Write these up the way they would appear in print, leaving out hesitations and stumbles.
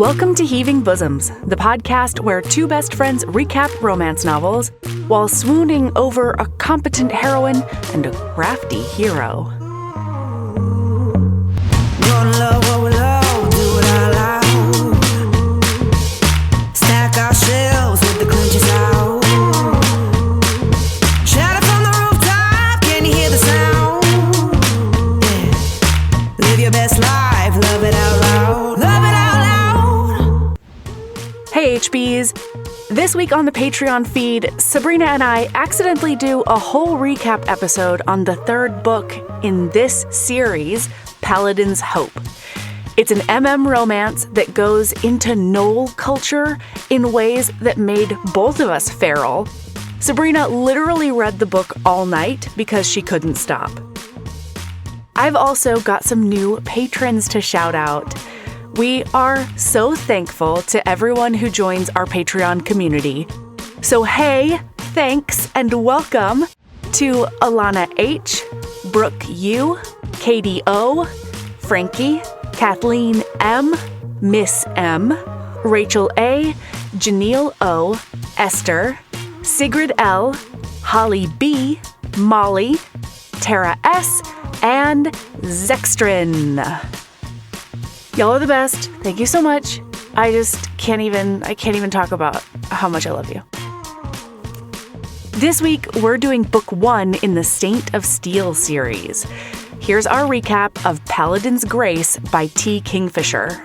Welcome to Heaving Bosoms, the podcast where two best friends recap romance novels while swooning over a competent heroine and a crafty hero. Gonna love what we love, do it out loud. Stack our shelves with the clinches out. Shout it from the rooftop, can you hear the sound? Yeah. Live your best life, love it out loud. Love it out loud. Hey HBs! This week on the Patreon feed, Sabrina and I accidentally do a whole recap episode on the third book in this series, Paladin's Hope. It's an romance that goes into Knoll culture in ways that made both of us feral. Sabrina literally read the book all night because she couldn't stop. I've also got some new patrons to shout out. We are so thankful to everyone who joins our Patreon community. So hey, thanks and welcome to Alana H, Brooke U, Katie O, Frankie, Kathleen M, Miss M, Rachel A, Janelle O, Esther, Sigrid L, Holly B, Molly, Tara S, and Zextrin. Y'all are the best. Thank you so much. I can't even talk about how much I love you. This week, we're doing book 1 in the Saint of Steel series. Here's our recap of Paladin's Grace by T. Kingfisher.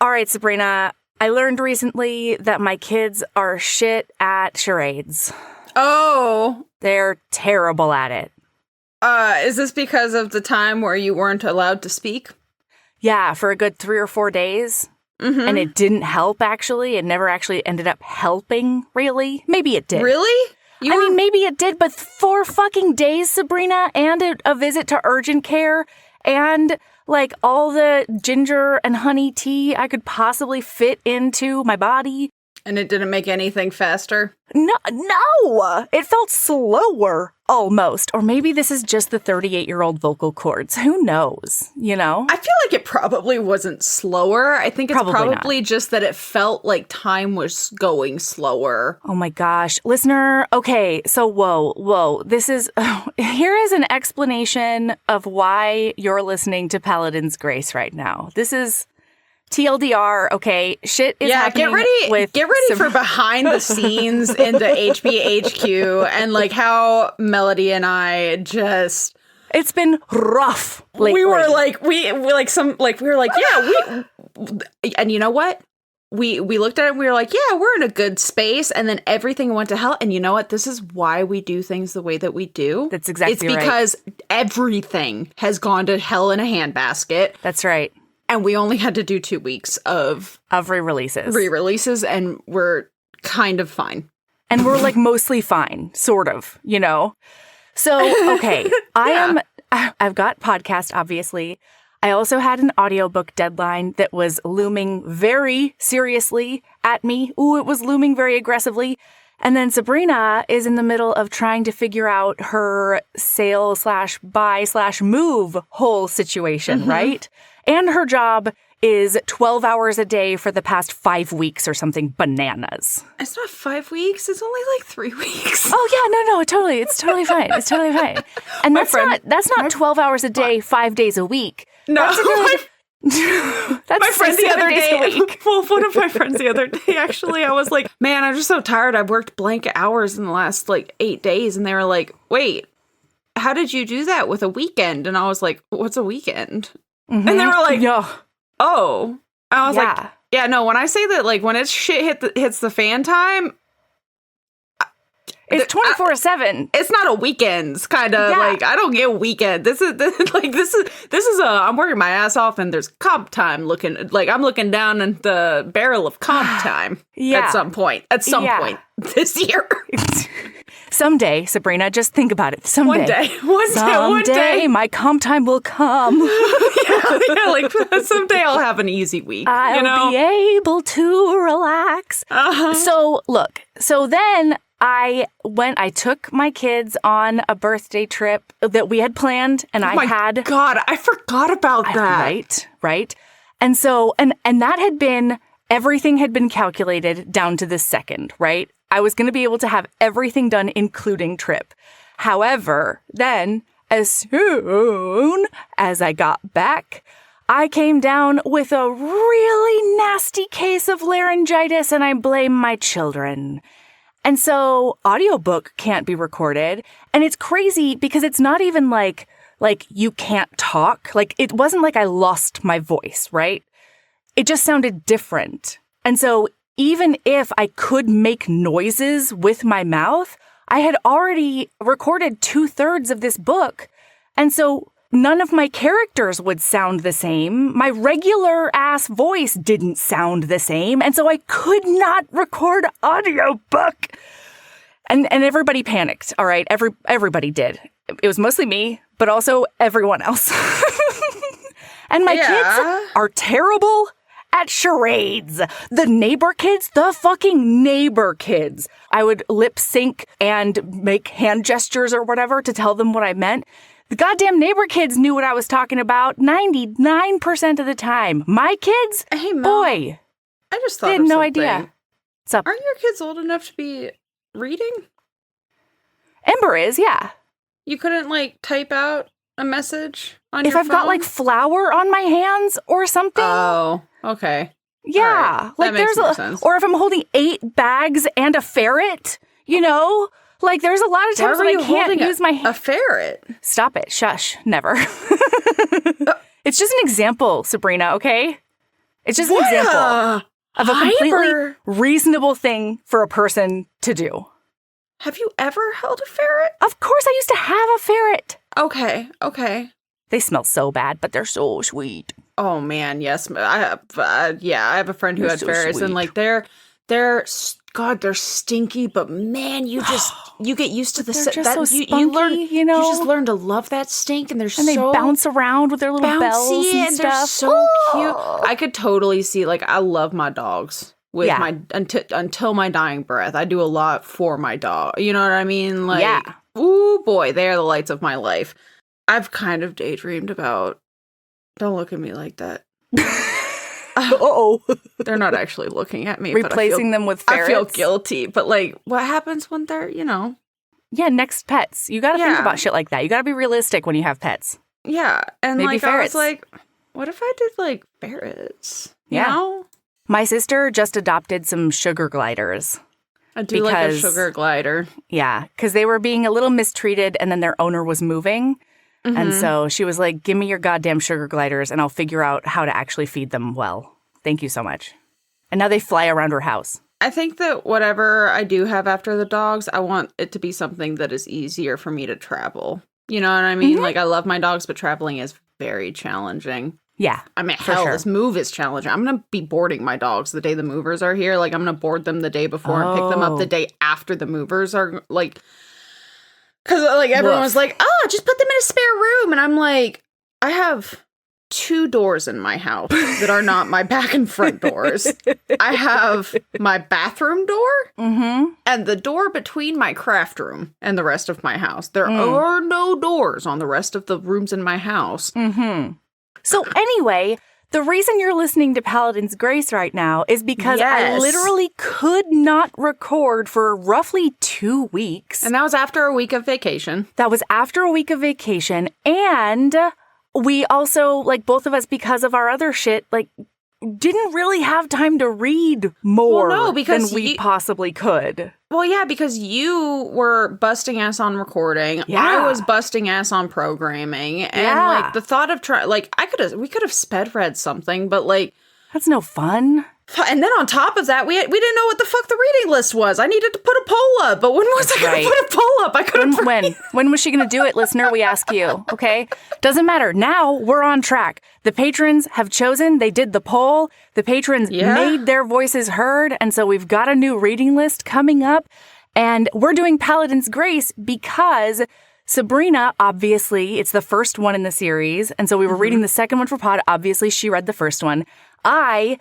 All right, Sabrina, I learned recently that my kids are shit at charades. Oh. They're terrible at it. Is this because of the time where you weren't allowed to speak? Yeah, for a good 3 or 4 days. Mm-hmm. And it didn't help, actually. It never actually ended up helping, really. Maybe it did. Really? I mean, maybe it did, but 4 fucking days, Sabrina, and a visit to urgent care, and like all the ginger and honey tea I could possibly fit into my body. And it didn't make anything faster? No! It felt slower, almost. Or maybe this is just the 38-year-old vocal cords. Who knows, you know? I feel like it probably wasn't slower. I think it's probably just that it felt like time was going slower. Oh my gosh. Listener, okay, so whoa. Here is an explanation of why you're listening to Paladin's Grace right now. This is TLDR, okay, shit is happening. Get ready for behind the scenes into HBHQ and like how Melody and I just. It's been rough lately. We were like, and you know what? We looked at it and we were like, yeah, we're in a good space. And then everything went to hell. And you know what? This is why we do things the way that we do. That's exactly right. It's because everything has gone to hell in a handbasket. That's right. And we only had to do 2 weeks of re-releases, and we're kind of fine. And we're like mostly fine, sort of, you know? So, okay, I've got podcast, obviously. I also had an audiobook deadline that was looming very seriously at me. Ooh, it was looming very aggressively. And then Sabrina is in the middle of trying to figure out her sale/buy/move whole situation, right? And her job is 12 hours a day for the past 5 weeks or something bananas. It's not 5 weeks. It's only like 3 weeks. Oh, yeah. No, totally. It's totally fine. It's totally fine. And that's not 12 hours a day, 5 days a week. No. That's my friend the other day. Well, one of my friends the other day, actually, I was like, man, I'm just so tired. I've worked blank hours in the last like 8 days. And they were like, wait, how did you do that with a weekend? And I was like, what's a weekend? Mm-hmm. And they were like, oh. I was like, yeah, no, when I say that, like, when it's shit hits the fan time, It's 24/7. It's not a weekends kind of like, I don't get weekend. This is I'm working my ass off and there's comp time I'm looking down at the barrel of comp time at some point this year. Someday, Sabrina, just think about it. Someday. One day, my comp time will come. like someday I'll have an easy week. I'll be able to relax. So look, then I took my kids on a birthday trip that we had planned, and God, I forgot about that. Right. And so, and that had been, everything had been calculated down to the second, right? I was going to be able to have everything done, including trip. However, then, as soon as I got back, I came down with a really nasty case of laryngitis, and I blame my children. And so audiobook can't be recorded. And it's crazy because it's not even like you can't talk. Like, it wasn't like I lost my voice, right? It just sounded different. And so even if I could make noises with my mouth, I had already recorded 2/3 of this book. And so none of my characters would sound the same. My regular ass voice didn't sound the same. And so I could not record audiobook. And everybody panicked. All right. Everybody did. It was mostly me, but also everyone else. And my kids are terrible at charades. The neighbor kids, the fucking neighbor kids. I would lip sync and make hand gestures or whatever to tell them what I meant. The goddamn neighbor kids knew what I was talking about 99% of the time. My kids, hey, Mom, boy, I just thought they had no idea. What's up? Aren't your kids old enough to be reading? Ember is, yeah. You couldn't type out a message on your phone? If I've got flour on my hands or something. Oh, okay. Yeah. Right. That makes more sense. Or if I'm holding 8 bags and a ferret, there's a lot of times when I can't use my a ferret. Stop it. Shush. Never. It's just an example, Sabrina, okay? It's just an example of a completely reasonable thing for a person to do. Have you ever held a ferret? Of course I used to have a ferret. Okay. They smell so bad, but they're so sweet. Oh man, yes. I have a friend who had ferrets, sweet. and they're stinky, but man, you get used to the they're just so spunky, you just learn to love that stink, and they bounce around with their little bells and stuff. They're so cute. I could totally see, I love my dogs with until my dying breath. I do a lot for my dog. You know what I mean? Ooh boy, they are the lights of my life. I've kind of daydreamed about. Don't look at me like that. Uh-oh. They're not actually looking at me. Replacing them with ferrets? I feel guilty. But, what happens when they're, Yeah, next pets. You got to think about shit like that. You got to be realistic when you have pets. Yeah. And, maybe ferrets. I was like, what if I did, ferrets? You know? My sister just adopted some sugar gliders. I do like a sugar glider. Yeah, because they were being a little mistreated, and then their owner was moving. Mm-hmm. And so she was like, give me your goddamn sugar gliders and I'll figure out how to actually feed them well. Thank you so much. And now they fly around her house. I think that whatever I do have after the dogs, I want it to be something that is easier for me to travel. You know what I mean? Mm-hmm. I love my dogs, but traveling is very challenging. Yeah. I mean, hell, this move is challenging. I'm going to be boarding my dogs the day the movers are here. I'm going to board them the day before and pick them up the day after the movers are, because, everyone was like, oh, just put them in a spare room. And I'm like, I have 2 doors in my house that are not my back and front doors. I have my bathroom door and the door between my craft room and the rest of my house. There are no doors on the rest of the rooms in my house. Mm-hmm. So anyway, the reason you're listening to Paladin's Grace right now is because I literally could not record for roughly 2 weeks. And that was after a week of vacation. And we also, like, both of us, because of our other shit, like, didn't really have time to read more than we possibly could. Well, yeah, because you were busting ass on recording. Yeah. I was busting ass on programming. And, like, the thought of we could have sped read something, but, like, That's no fun. And then on top of that, we didn't know what the fuck the reading list was. I needed to put a poll up, but when was I going to put a poll up? I couldn't. When was she going to do it, listener? We ask you. Okay, doesn't matter. Now we're on track. The patrons have chosen. They did the poll. The patrons made their voices heard, and so we've got a new reading list coming up. And we're doing Paladin's Grace because Sabrina, obviously, it's the first one in the series, and so we were reading the second one for pod. Obviously, she read the first one. I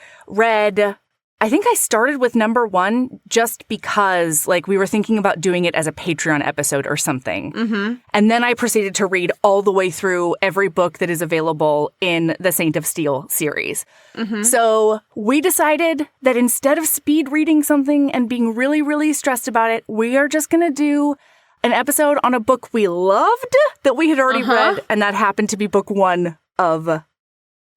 think I started with number 1 just because, like, we were thinking about doing it as a Patreon episode or something. Mm-hmm. And then I proceeded to read all the way through every book that is available in the Saint of Steel series. Mm-hmm. So we decided that instead of speed reading something and being really, really stressed about it, we are just going to do an episode on a book we loved that we had already read, and that happened to be book 1 of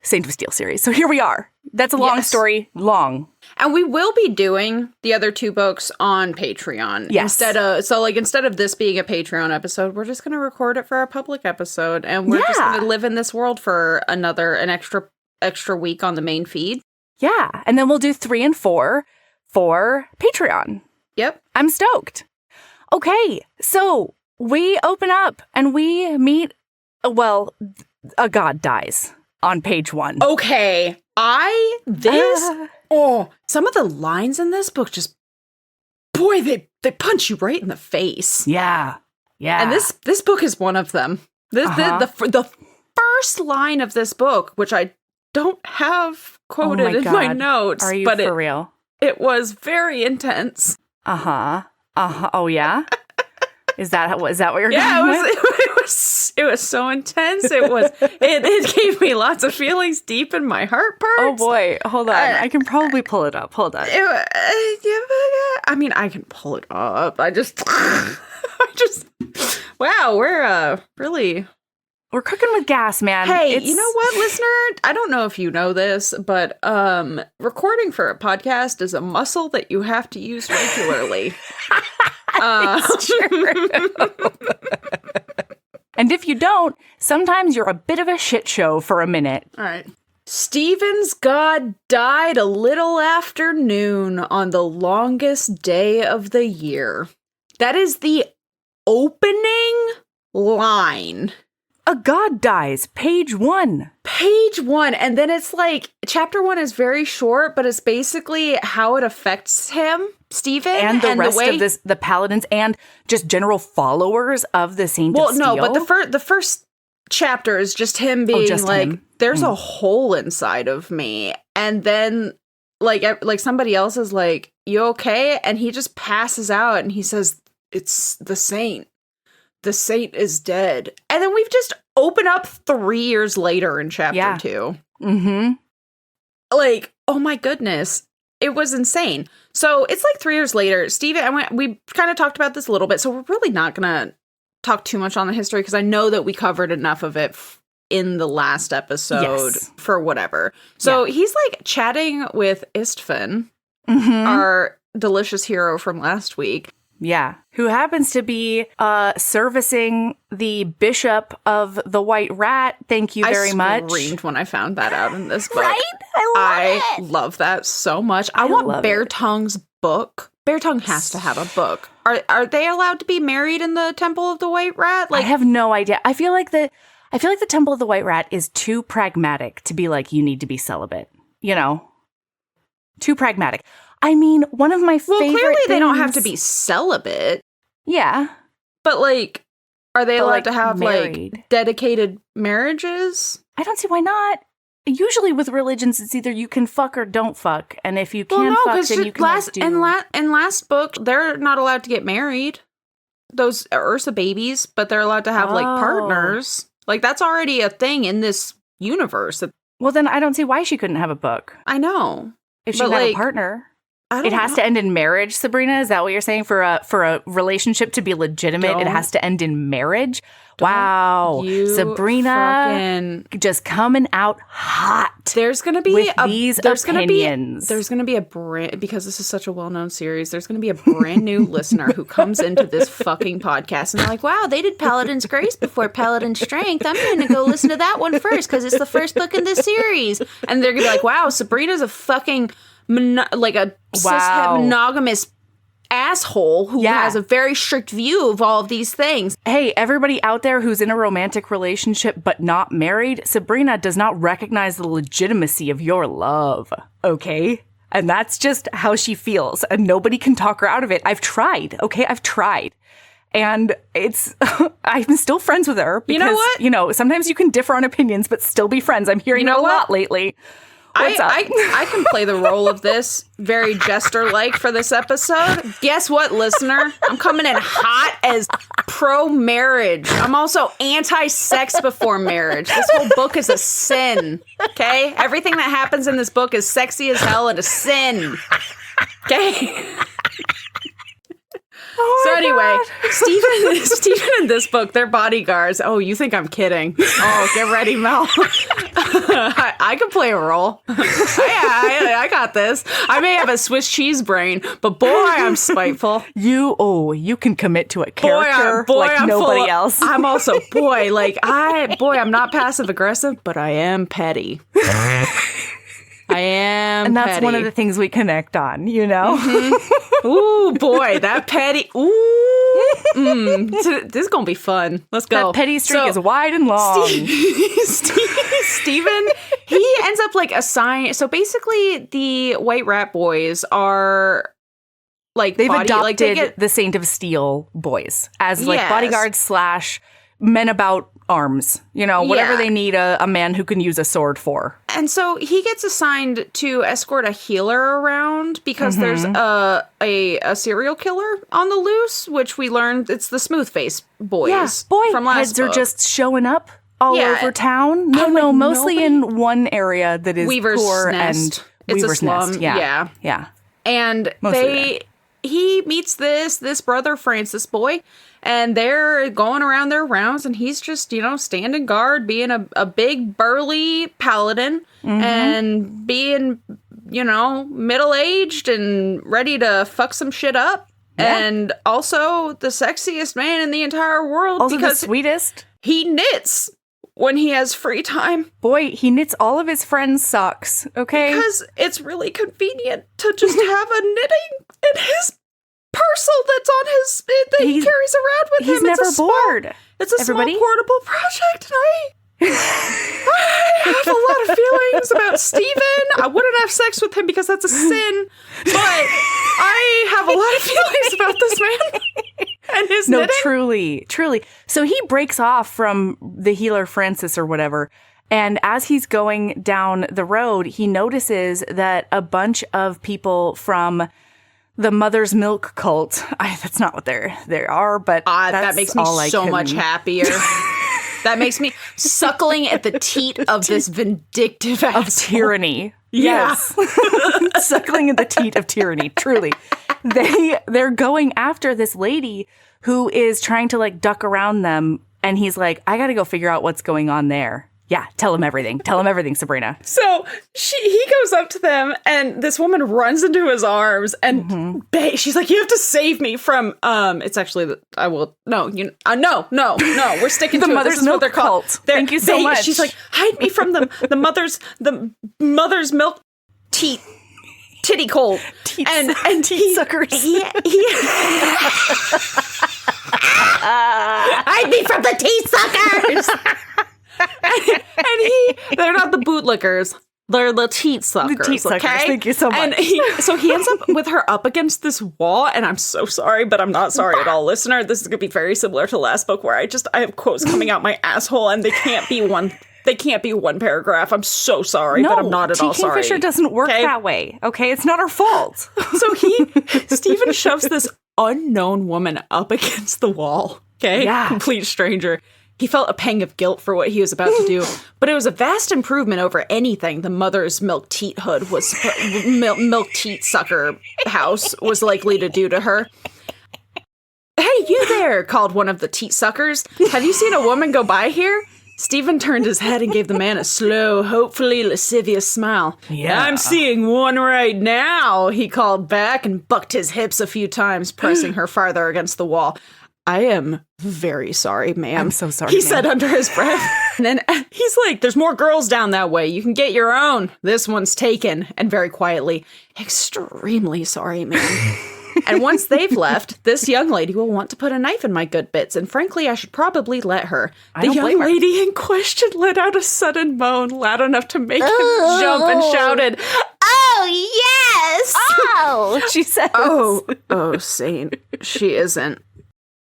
Saint of Steel series. So here we are. That's a long story. Long. And we will be doing the other 2 books on Patreon. Yes. Instead of this being a Patreon episode, we're just going to record it for our public episode. And we're just going to live in this world for an extra week on the main feed. Yeah. And then we'll do 3 and 4 for Patreon. Yep. I'm stoked. Okay. So we open up and we meet, a god dies on page 1. Okay. Some of the lines in this book just, boy, they punch you right in the face. Yeah. Yeah. And this book is one of them. The first line of this book, which I don't have quoted in my notes. Are you but for real? It was very intense. Uh-huh. Oh, yeah? Is that what you're going with? It was so intense. It gave me lots of feelings deep in my heart parts. Oh boy, hold on. I can probably pull it up. Hold on. I mean, I can pull it up. Wow, we're cooking with gas, man. Hey, you know what, listener? I don't know if you know this, but recording for a podcast is a muscle that you have to use regularly. It's true. And if you don't, sometimes you're a bit of a shit show for a minute. All right. Stephen's god died a little after noon on the longest day of the year. That is the opening line. A god dies, page 1. Page 1. And then it's like, chapter 1 is very short, but it's basically how it affects him, Stephen. And the rest of the Paladins and just general followers of the Saint of Steel. Well, no, but the first chapter is just him being there's a hole inside of me. And then, like somebody else is like, you okay? And he just passes out and he says, it's the Saint. The Saint is dead. And then we've just opened up 3 years later in chapter 2. Mm-hmm. Like, oh my goodness. It was insane. So it's like 3 years later. Steven, we kind of talked about this a little bit, so we're really not going to talk too much on the history because I know that we covered enough of it in the last episode for whatever. So he's like chatting with Istvan, our delicious hero from last week. Yeah. Who happens to be servicing the Bishop of the White Rat. Thank you very much. I screamed when I found that out in this book. Right? I love that so much. I want Bear Tongue's book. Bear Tongue has to have a book. Are they allowed to be married in the Temple of the White Rat? I have no idea. I feel like the Temple of the White Rat is too pragmatic to be like, you need to be celibate. You know? Too pragmatic. I mean, one of my favorite clearly things... they don't have to be celibate. Yeah. But, are they allowed to have, married. dedicated marriages? I don't see why not. Usually with religions, it's either you can fuck or don't fuck. And if you can fuck, then you can do... In last book, they're not allowed to get married. Those Ursa babies, but they're allowed to have, partners. That's already a thing in this universe. Well, then I don't see why she couldn't have a book. I know. If she had a partner. It has to end in marriage, Sabrina? Is that what you're saying? For a relationship to be legitimate, it has to end in marriage? Wow. Sabrina just coming out hot. There's going to be with these opinions. There's going to be a brand, because this is such a well-known series, there's going to be a brand new listener who comes into this fucking podcast and they're like, wow, they did Paladin's Grace before Paladin's Strength. I'm going to go listen to that one first because it's the first book in this series. And they're going to be like, wow, Sabrina's a fucking cis monogamous asshole who has a very strict view of all of these things. Hey, everybody out there who's in a romantic relationship but not married, Sabrina does not recognize the legitimacy of your love, okay? And that's just how she feels, and nobody can talk her out of it. I've tried, okay? I've tried. And it's, I'm still friends with her because, you know what? Sometimes you can differ on opinions but still be friends. I'm hearing that a lot lately. I can play the role of this very jester-like for this episode. Guess what, listener? I'm coming in hot as pro-marriage. I'm also anti-sex before marriage. This whole book is a sin, okay? Everything that happens in this book is sexy as hell and a sin, okay? So anyway, Stephen in this book, they're bodyguards. Oh, you think I'm kidding? Oh, get ready, Mel. I can play a role. I got this. I may have a Swiss cheese brain, but boy, I'm spiteful. You can commit to a character like I'm nobody else. I'm also I'm not passive aggressive, but I am petty. I am And that's petty. one of the things we connect on, Mm-hmm. Ooh, boy, that petty. Ooh. This is going to be fun. Let's go. That petty streak is wide and long. Steven, he ends up assigned. So basically, the White Rat Boys are they've adopted the Saint of Steel boys as bodyguards / men about arms, whatever they need a man who can use a sword for. And so he gets assigned to escort a healer around because there's a serial killer on the loose, which we learned it's the smooth face boys. From last heads book. are just showing up all over town. No, mostly in one area that is Weaver's poor Nest. and It's Weaver's a slum. Nest. Yeah. And he meets this brother Francis boy, and they're going around their rounds, and he's just, standing guard, being a big burly paladin, and being, middle-aged and ready to fuck some shit up. Yeah. And also the sexiest man in the entire world. Also because the sweetest. He knits when he has free time. Boy, he knits all of his friends' socks, okay? Because it's really convenient to just have a knitting in his parcel that's on his that he carries around with him. He's never bored. It's a small portable project, and I have a lot of feelings about Steven. I wouldn't have sex with him because that's a sin, but I have a lot of feelings about this man and his knitting. Truly. So he breaks off from the healer Francis or whatever, and as he's going down the road, he notices that a bunch of people from the Mother's Milk cult. That's not what they are, but that makes me so much happier. That makes me suckling at the teat of this vindictive of tyranny. Yes. Suckling at the teat of tyranny. Truly. They're going after this lady who is trying to duck around them. And he's like, I got to go figure out what's going on there. Yeah, tell him everything. Tell him everything, Sabrina. So he goes up to them, and this woman runs into his arms, and she's like, "You have to save me from." It's actually I will no, no, we're sticking to the it. Mother's Milk cult. Thank you so much. She's like, hide me from the mother's milk titty cold and teat suckers. Hide me from the teat suckers. and they're not the bootlickers. They're the teat suckers. The teat suckers. Okay? Thank you so much. And he ends up with her up against this wall, and I'm so sorry, but I'm not sorry at all, listener. This is going to be very similar to last book where I have quotes coming out my asshole, and they can't be one paragraph. I'm so sorry, but I'm not at all sorry. Kingfisher doesn't work that way. Okay, it's not our fault. So Stephen shoves this unknown woman up against the wall. Okay, complete stranger. He felt a pang of guilt for what he was about to do, but it was a vast improvement over anything the mother's milk teat sucker house was likely to do to her. "Hey, you there," called one of the teat suckers. "Have you seen a woman go by here?" Stephen turned his head and gave the man a slow, hopefully lascivious smile. Yeah. "I'm seeing one right now," he called back and bucked his hips a few times, pressing her farther against the wall. "I am very sorry, ma'am." I'm so sorry, he ma'am. said under his breath. And then he's like, "There's more girls down that way. You can get your own. This one's taken." And very quietly, "Extremely sorry, ma'am." "And once they've left, this young lady will want to put a knife in my good bits, and frankly, I should probably let her." The don't young blame her. lady in question let out a sudden moan loud enough to make him jump and shouted, "Oh, yes!" Oh, she says. Oh, Saint, she isn't.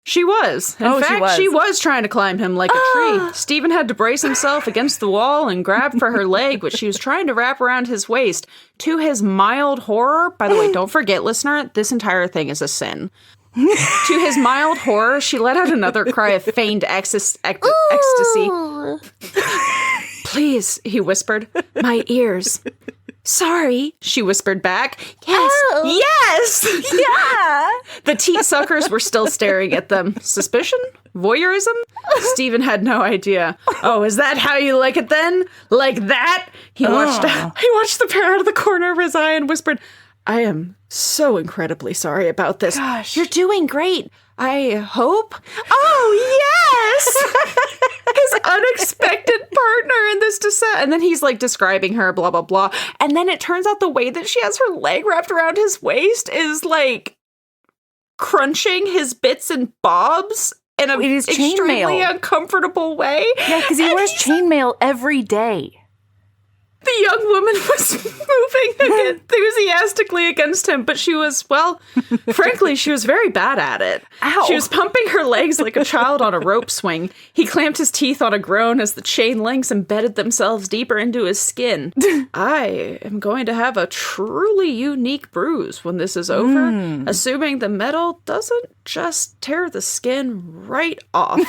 She was. In fact, she was trying to climb him like a tree. Stephen had to brace himself against the wall and grab for her leg, which she was trying to wrap around his waist. To his mild horror, by the way, don't forget, listener, this entire thing is a sin. To his mild horror, she let out another cry of feigned ecstasy. "Please," he whispered, "my ears." "Sorry," she whispered back. "Yes, yes!" Yeah. The teat suckers were still staring at them. Suspicion? Voyeurism? Stephen had no idea. "Oh, is that how you like it then? Like that?" He watched the pair out of the corner of his eye and whispered, "I am so incredibly sorry about this." Gosh. "You're doing great. I hope." "Oh, yes!" His unexpected partner in this descent. And then he's like describing her, blah, blah, blah. And then it turns out the way that she has her leg wrapped around his waist is like crunching his bits and bobs in an It is extremely chainmail. uncomfortable way. Yeah, because he wears chainmail every day. The young woman was moving enthusiastically against him, but she was, well, frankly, she was very bad at it. Ow. She was pumping her legs like a child on a rope swing. He clamped his teeth on a groan as the chain links embedded themselves deeper into his skin. "I am going to have a truly unique bruise when this is over, assuming the metal doesn't just tear the skin right off."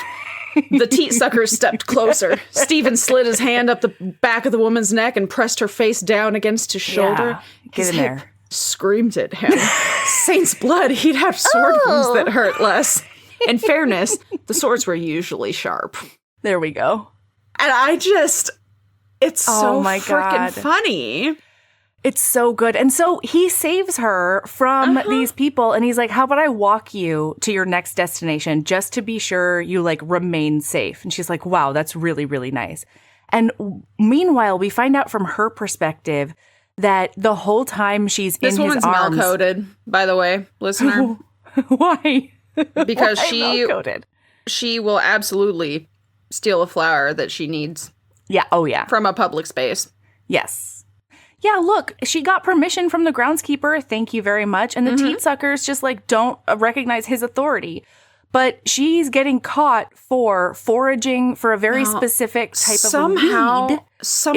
The teat sucker stepped closer. Stephen slid his hand up the back of the woman's neck and pressed her face down against his shoulder. Get His in hip there. screamed at him. Saint's blood, he'd have sword wounds that hurt less. In fairness, the swords were usually sharp. There we go. And it's so my freaking God. funny. It's so good. And so he saves her from these people and he's like, "How about I walk you to your next destination just to be sure you like remain safe?" And she's like, "Wow, that's really, really nice." And meanwhile, we find out from her perspective that the whole time she's This in his woman's arms. malcoded, by the way, listener. Why? Because Why she malcoded? she will absolutely steal a flower that she needs Yeah. Oh, yeah. from a public space. Yes. Yeah, look, she got permission from the groundskeeper. Thank you very much. And the teat suckers just like don't recognize his authority. But she's getting caught for foraging for a very specific type of weed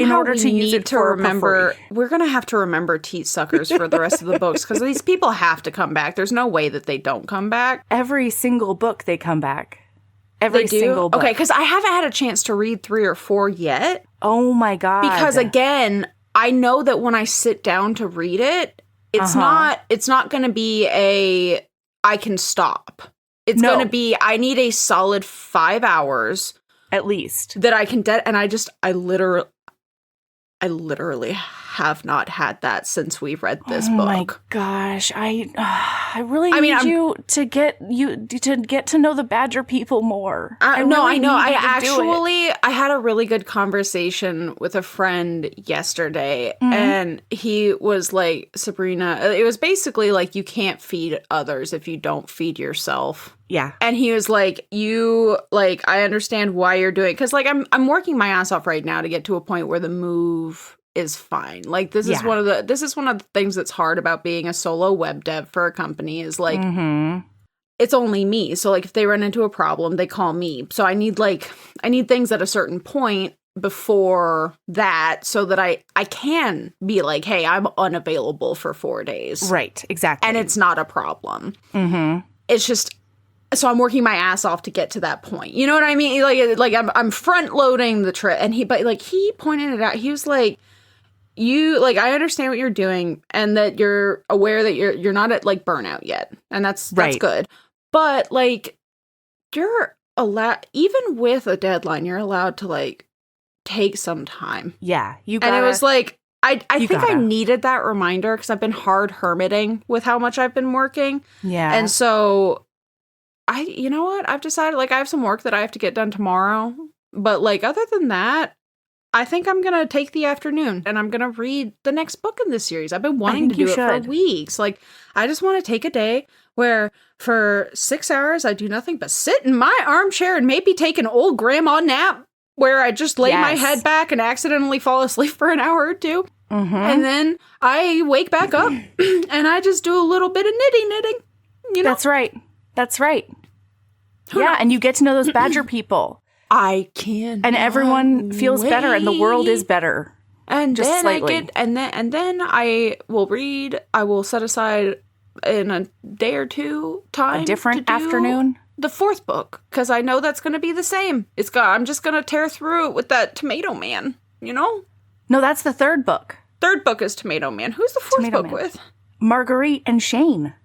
in order we to use need it to for remember. puffery. We're gonna have to remember teat suckers for the rest of the books because these people have to come back. There's no way that they don't come back. Every single book they come back. Every They do? single book. Okay, because I haven't had a chance to read 3 or 4 yet. Oh my God. Because again, I know that when I sit down to read it, it's not going to be a I can stop. It's No. going to be I need a solid 5 hours at least. that I can and I literally have not had that since we read this Oh my book. gosh, I really need you to get to know the Badger people more. I know. I had a really good conversation with a friend yesterday, and he was like, "Sabrina," it was basically like you can't feed others if you don't feed yourself. Yeah. And he was like, I understand why you're doing it. Because, like, I'm working my ass off right now to get to a point where the move is fine. Like, this is one of the things that's hard about being a solo web dev for a company is, like, it's only me. So, like, if they run into a problem, they call me. So I need things at a certain point before that so that I can be like, hey, I'm unavailable for 4 days. Right. Exactly. And it's not a problem. It's just... So I'm working my ass off to get to that point. You know what I mean? Like I'm front loading the trip. And he pointed it out. He was like, I understand what you're doing and that you're aware that you're not at like burnout yet. And that's good. But like, you're allowed, even with a deadline, you're allowed to like take some time. Yeah. And it was like, I think I needed that reminder because I've been hard hermiting with how much I've been working. Yeah. And so you know what? I've decided, like, I have some work that I have to get done tomorrow. But, like, other than that, I think I'm going to take the afternoon and I'm going to read the next book in this series. I've been wanting to do it for weeks. Like, I just want to take a day where for 6 hours I do nothing but sit in my armchair and maybe take an old grandma nap where I just lay my head back and accidentally fall asleep for an hour or two. Mm-hmm. And then I wake back up and I just do a little bit of knitting. You know? That's right. Yeah, and you get to know those badger people. I can. And everyone feels better and the world is better. And just then slightly. and then I will read. I will set aside in a day or two time a different afternoon. The fourth book, because I know that's going to be the same. I'm just going to tear through it with that Tomato Man, you know? No, that's the third book. Third book is Tomato Man. Who's the fourth book with? Marguerite and Shane.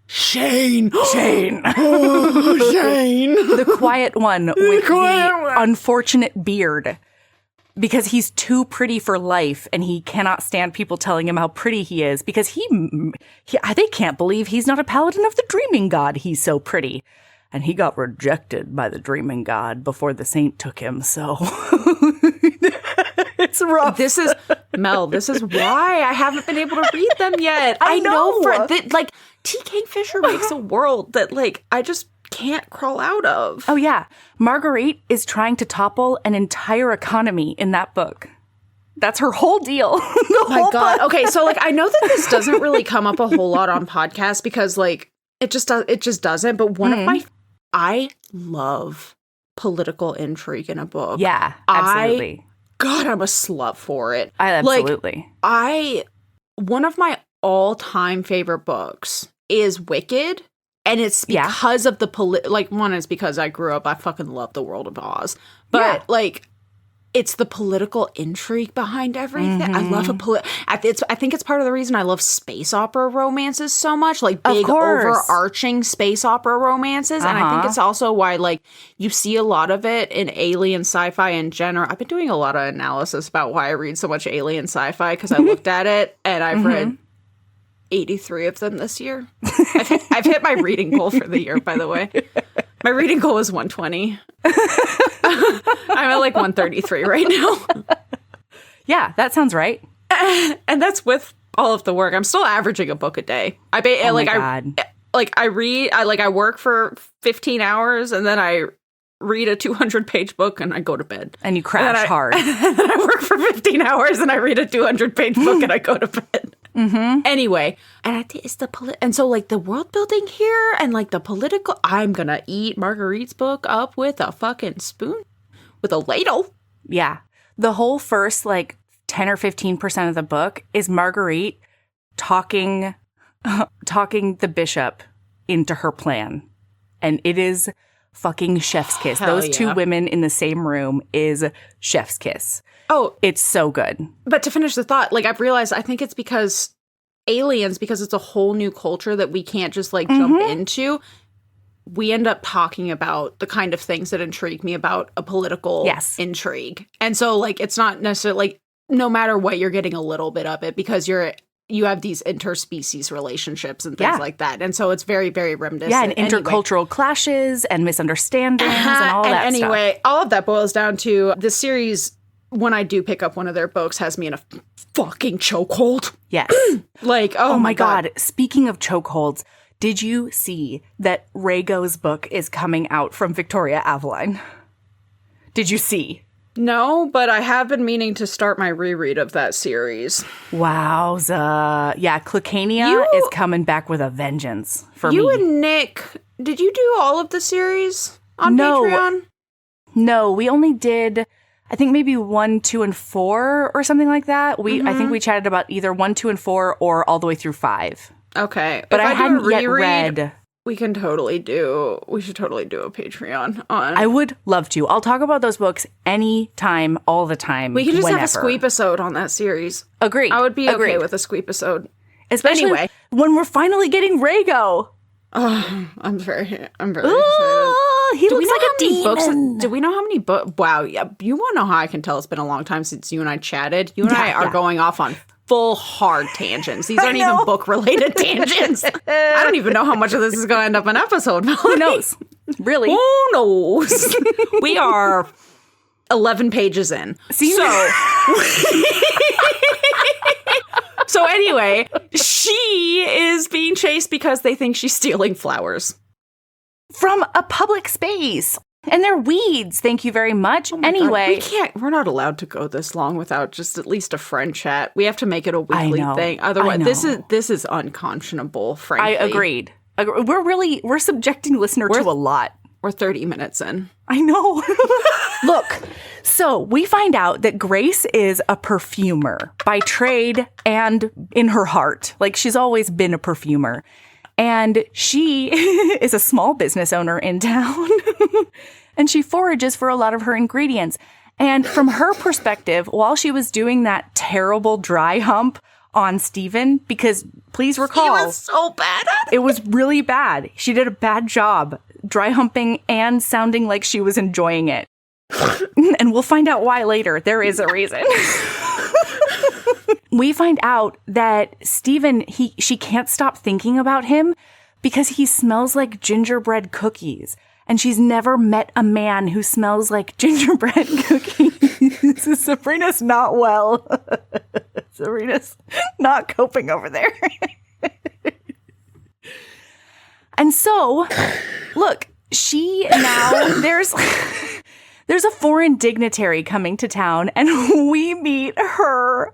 Shane. Oh, Shane. The quiet one with the unfortunate beard. Because he's too pretty for life and he cannot stand people telling him how pretty he is because they can't believe he's not a paladin of the dreaming god. He's so pretty. And he got rejected by the dreaming god before the saint took him, so it's rough. This is why I haven't been able to read them yet. I know like T. Kingfisher makes a world that like I just can't crawl out of. Oh yeah. Marguerite is trying to topple an entire economy in that book. That's her whole deal. My God. Okay, so like I know that this doesn't really come up a whole lot on podcasts because like it just doesn't, but one of I love political intrigue in a book. Yeah, absolutely. I'm a slut for it. Absolutely. One of my all-time favorite books is Wicked, and it's because of the one is because I grew up, I fucking love the world of Oz. But like it's the political intrigue behind everything. Mm-hmm. I love I think it's part of the reason I love space opera romances so much, like big overarching space opera romances. And I think it's also why like you see a lot of it in alien sci-fi in general. I've been doing a lot of analysis about why I read so much alien sci-fi because I looked at it and I've read 83 of them this year. I've hit my reading goal for the year, by the way. My reading goal is 120. I'm at like 133 right now. Yeah, that sounds right. And that's with all of the work. I'm still averaging a book a day. I work for 15 hours and then I read a 200-page book and I go to bed. And you crash hard. And then I work for 15 hours and I read a 200-page book and I go to bed. Mm-hmm. Anyway, and I think it's and so like the world building here and like the political, I'm gonna eat Marguerite's book up with a fucking spoon, with a ladle. Yeah, the whole first like 10 or 15% of the book is Marguerite talking the bishop into her plan, and it is fucking chef's kiss. Those two women in the same room is chef's kiss. Oh, it's so good. But to finish the thought, like I've realized, I think it's because aliens, because it's a whole new culture that we can't just like jump into. We end up talking about the kind of things that intrigue me about a political intrigue. And so like, it's not necessarily like, no matter what, you're getting a little bit of it because you have these interspecies relationships and things like that. And so it's very, very reminiscent. Yeah, and intercultural clashes and misunderstandings and all that stuff. Anyway, all of that boils down to the series, when I do pick up one of their books, has me in a fucking chokehold. Yes. Like, oh my God. Speaking of chokeholds, did you see that Rhaego's book is coming out from Victoria Aveline? Did you see? No, but I have been meaning to start my reread of that series. Wowza. Yeah, Clicania is coming back with a vengeance for me. You and Nick, did you do all of the series on Patreon? No, we only did, I think maybe 1, 2, and 4 or something like that. I think we chatted about either 1, 2, and 4 or all the way through 5. Okay. But I hadn't yet read We should totally do a Patreon on. I would love to. I'll talk about those books anytime, all the time. We can just whenever. have a squeep-isode on that series. Agreed. I would be okay with a squeep-isode. Especially anyway, when we're finally getting Rhaego. Oh, I'm very excited. He looks like a demon. Do we know how many books? Wow, yeah. You want to know how I can tell it's been a long time since you and I chatted? You and I are going off on full hard tangents. These aren't even book-related tangents. I don't even know how much of this is going to end up an episode. Who knows? Really? Who knows? We are 11 pages in. So anyway, she is being chased because they think she's stealing flowers. From a public space. And they're weeds. Thank you very much. Anyway. God, we're not allowed to go this long without just at least a friend chat. We have to make it a weekly thing. Otherwise, this is unconscionable, frankly. I agreed. We're subjecting listener to a lot. We're 30 minutes in. I know. Look, so we find out that Grace is a perfumer by trade and in her heart. Like, she's always been a perfumer. And she is a small business owner in town. And she forages for a lot of her ingredients. And from her perspective, while she was doing that terrible dry hump on Steven, because please recall, he was so bad at it. It was really bad. She did a bad job dry humping and sounding like she was enjoying it. And we'll find out why later. There is a reason. We find out that Steven, she can't stop thinking about him because he smells like gingerbread cookies. And she's never met a man who smells like gingerbread cookies. Sabrina's not well. Sabrina's not coping over there. And so, look, there's a foreign dignitary coming to town, and we meet her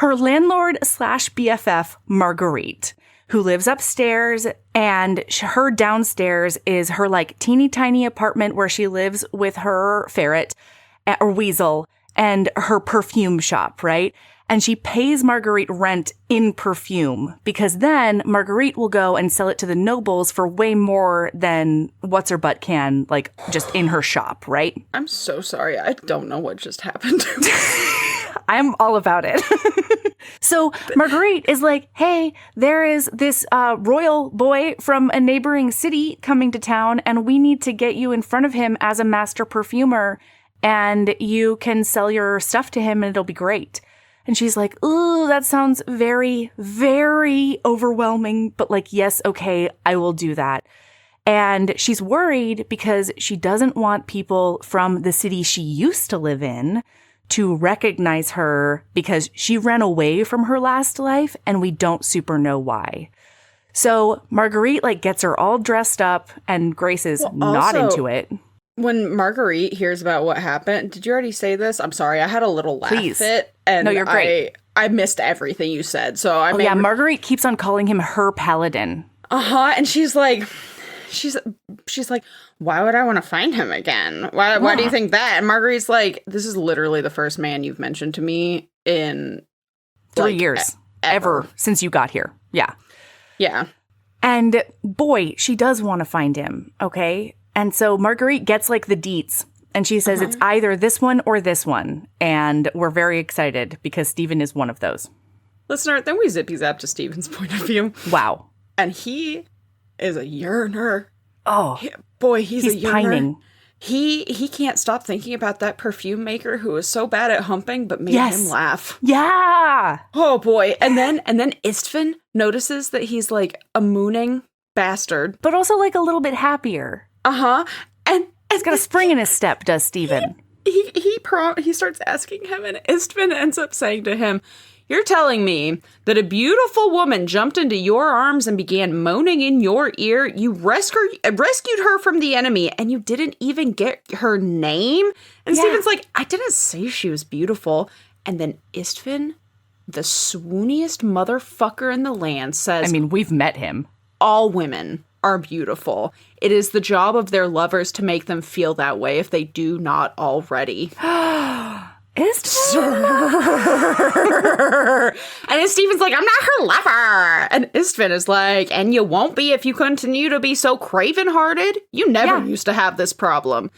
landlord / BFF, Marguerite, who lives upstairs, and her downstairs is her like teeny tiny apartment where she lives with her ferret or weasel and her perfume shop, right? And she pays Marguerite rent in perfume because then Marguerite will go and sell it to the nobles for way more than what's her butt can, like just in her shop, right? I'm so sorry. I don't know what just happened. I'm all about it. So Marguerite is like, hey, there is this royal boy from a neighboring city coming to town, and we need to get you in front of him as a master perfumer, and you can sell your stuff to him and it'll be great. And she's like, ooh, that sounds very, very overwhelming. But like, yes, okay, I will do that. And she's worried because she doesn't want people from the city she used to live in to recognize her because she ran away from her last life and we don't super know why. So Marguerite like gets her all dressed up and Grace is not into it. When Marguerite hears about what happened, did you already say this? I'm sorry, I had a little laugh fit. And no, you're great. I missed everything you said. So Marguerite keeps on calling him her Paladin. And she's like, why would I want to find him again? Why do you think that? And Marguerite's like, this is literally the first man you've mentioned to me in 3 years. Ever since you got here. Yeah. Yeah. And boy, she does want to find him. Okay. And so Marguerite gets like the deets and she says it's either this one or this one. And we're very excited because Steven is one of those. Listener, then we zippy zap to Steven's point of view. Wow. And he is a yearner. Oh, he's a yearner. Pining. He can't stop thinking about that perfume maker who was so bad at humping but made him laugh. Yeah. Oh boy. And then Istvan notices that he's like a mooning bastard. But also like a little bit happier. And he's got a spring in his step, does Steven. He starts asking him, and Istvan ends up saying to him, you're telling me that a beautiful woman jumped into your arms and began moaning in your ear. You rescued her from the enemy, and you didn't even get her name? And Steven's like, I didn't say she was beautiful. And then Istvan, the swooniest motherfucker in the land, says, I mean, we've met him. All women are beautiful. It is the job of their lovers to make them feel that way if they do not already. Sir. And then Steven's like, I'm not her lover. And Istvan is like, and you won't be if you continue to be so craven-hearted. You never used to have this problem.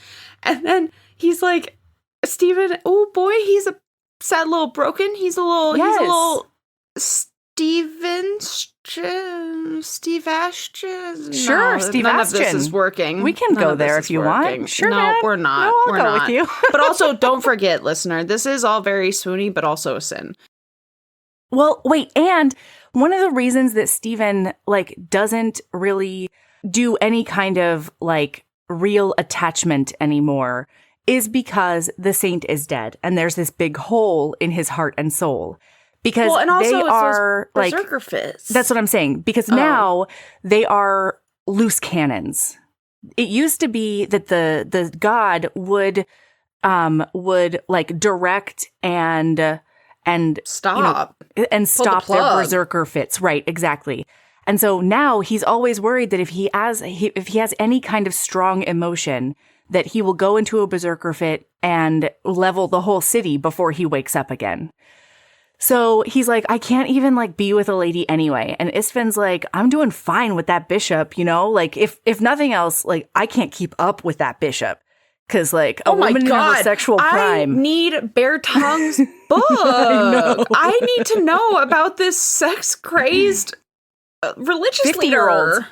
And then he's like, Steven, oh boy, he's a sad little broken. He's a little Steve Ashton. Sure, No, Steve none Ashton. of this is working. We can go there if you want. Sure, no, man. we're not. No, I'll we're go not. with you. But also, don't forget, listener, this is all very swoony, but also a sin. Well, wait, and one of the reasons that Steven, like, doesn't really do any kind of, like, real attachment anymore is because the saint is dead, and there's this big hole in his heart and soul. Because and also they are like berserker fits. That's what I'm saying. Because now they are loose cannons. It used to be that the god would like direct and stop stop their berserker fits. Right, exactly. And so now he's always worried that if he has any kind of strong emotion, that he will go into a berserker fit and level the whole city before he wakes up again. So he's like, I can't even like be with a lady anyway. And Istvan's like, I'm doing fine with that bishop, you know? Like if nothing else, like I can't keep up with that bishop. Cause like a woman in her sexual prime. I need Bear Tongue's book. I need to know about this sex crazed religious 50-year-old. leader.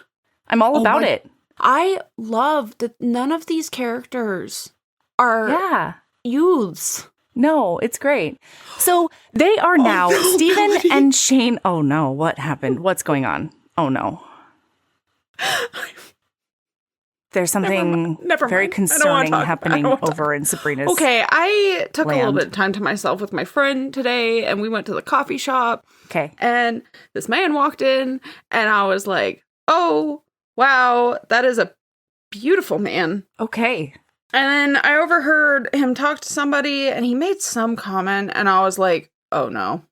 I'm all about it. I love that none of these characters are youths. No, it's great. So they are now Steven and Shane. Oh no, what happened? What's going on? Oh no. There's something very concerning happening over in Sabrina's. Okay, I took land. a little bit of time to myself with my friend today, and we went to the coffee shop. Okay. And this man walked in, and I was like, oh, wow, that is a beautiful man. Okay. And then I overheard him talk to somebody, and he made some comment, and I was like, oh no.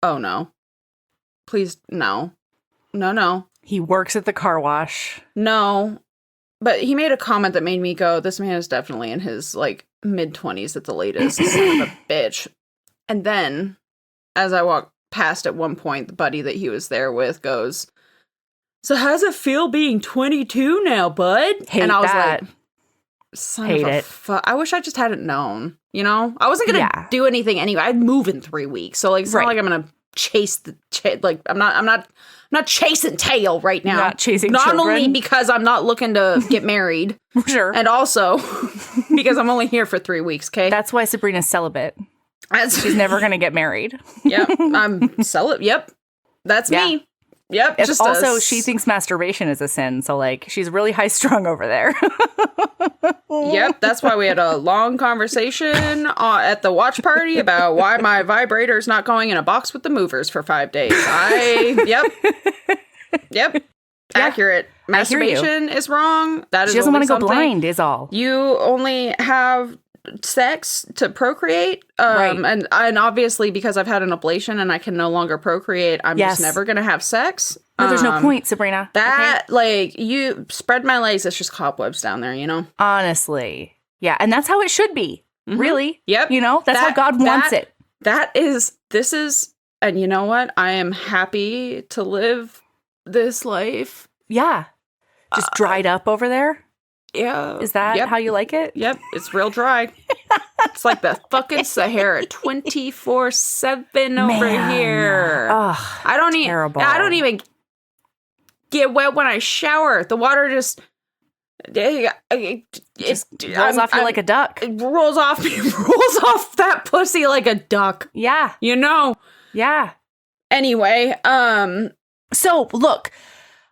Oh no. Please, no. No. He works at the car wash. No. But he made a comment that made me go, this man is definitely in his, like, mid-20s at the latest. Son of a bitch. And then, as I walked past at one point, the buddy that he was there with goes, so how's it feel being 22 now, bud? And I was that. like, son of a I wish I just hadn't known, you know? I wasn't going to do anything anyway. I'd move in 3 weeks. So, like, it's not like I'm going to chase like, I'm not chasing tail right now. Not chasing Not children. only because I'm not looking to get married. Sure. And also because I'm only here for 3 weeks, okay? That's why Sabrina's celibate. She's never going to get married. Yep. I'm celibate. Yep. That's me. Yep. Just also, she thinks masturbation is a sin. So, like, she's really high strung over there. Yep. That's why we had a long conversation at the watch party about why my vibrator's not going in a box with the movers for 5 days. Yep. Accurate. Masturbation is wrong. That is she doesn't want to go blind, is all. You only have sex to procreate. Right. And obviously, because I've had an ablation and I can no longer procreate, I'm just never going to have sex. No, there's no point, Sabrina. Like, you spread my legs, it's just cobwebs down there, you know? Honestly. Yeah, and that's how it should be. Mm-hmm. Really. Yep. You know, that's how God wants it. This is, and you know what? I am happy to live this life. Yeah. Just dried up over there? Yeah. Is that how you like it? Yep. It's real dry. It's like the fucking Sahara 24/7 over here. Ugh, I don't even get wet when I shower. The water just rolls off you like a duck. It rolls off that pussy like a duck. Yeah. You know? Yeah. Anyway, so look,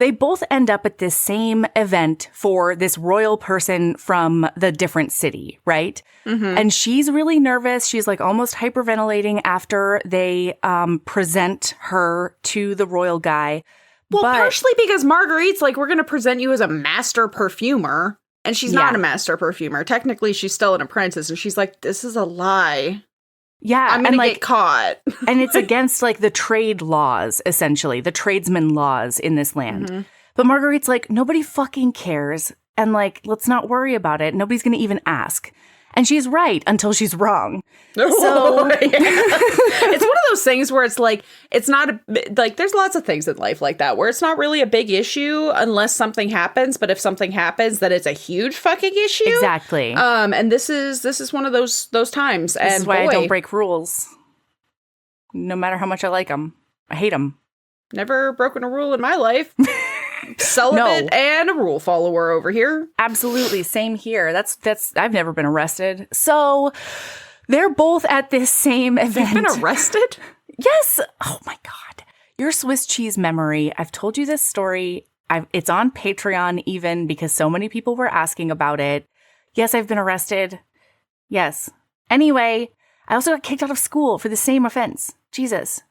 they both end up at this same event for this royal person from the different city, right? Mm-hmm. And she's really nervous. She's like almost hyperventilating after they present her to the royal guy. Well, partially because Marguerite's like, we're going to present you as a master perfumer. And she's not a master perfumer. Technically, she's still an apprentice. And she's like, this is a lie. Yeah. I'm going to get caught. And it's against like the trade laws, essentially, the tradesman laws in this land. Mm-hmm. But Marguerite's like, nobody fucking cares. And like, let's not worry about it. Nobody's going to even ask. And she's right until she's wrong. So it's one of those things where it's like, it's not like there's lots of things in life like that where it's not really a big issue unless something happens. But if something happens, then it's a huge fucking issue. Exactly. And this is one of those times. This is why I don't break rules. No matter how much I like them. I hate them. Never broken a rule in my life. Celibate and a rule follower over here. Absolutely. Same here. That's I've never been arrested. So they're both at this same event. You've been arrested? Yes. Oh my God. Your Swiss cheese memory. I've told you this story. It's on Patreon even because so many people were asking about it. Yes, I've been arrested. Yes. Anyway, I also got kicked out of school for the same offense. Jesus.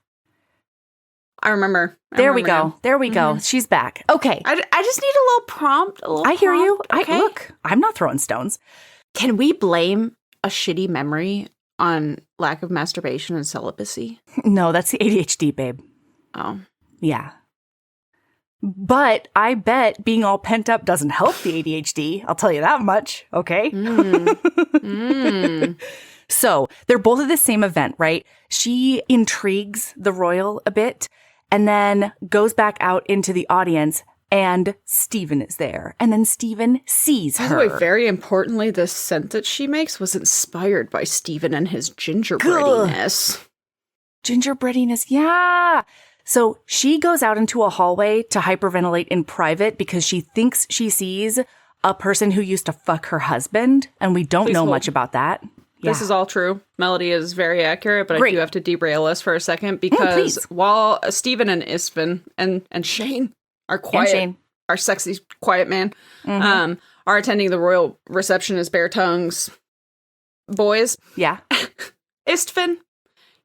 I remember. There we go. There we go. She's back. Okay. I just need a little prompt. I hear you. Okay. Look, I'm not throwing stones. Can we blame a shitty memory on lack of masturbation and celibacy? No, that's the ADHD, babe. Oh. Yeah. But I bet being all pent up doesn't help the ADHD. I'll tell you that much. Okay. So they're both at the same event, right? She intrigues the royal a bit and then goes back out into the audience and Stephen is there. And then Stephen sees her. By the way, very importantly, the scent that she makes was inspired by Stephen and his gingerbreadiness. Gingerbreadiness, yeah. So she goes out into a hallway to hyperventilate in private because she thinks she sees a person who used to fuck her husband. And we don't know much about that. This is all true. Melody is very accurate, but Great. I do have to derail us for a second because while Stephen and Istvan and Shane are quiet, Shane. our sexy quiet man, are attending the royal reception as bare tongues boys. Yeah. Istvan,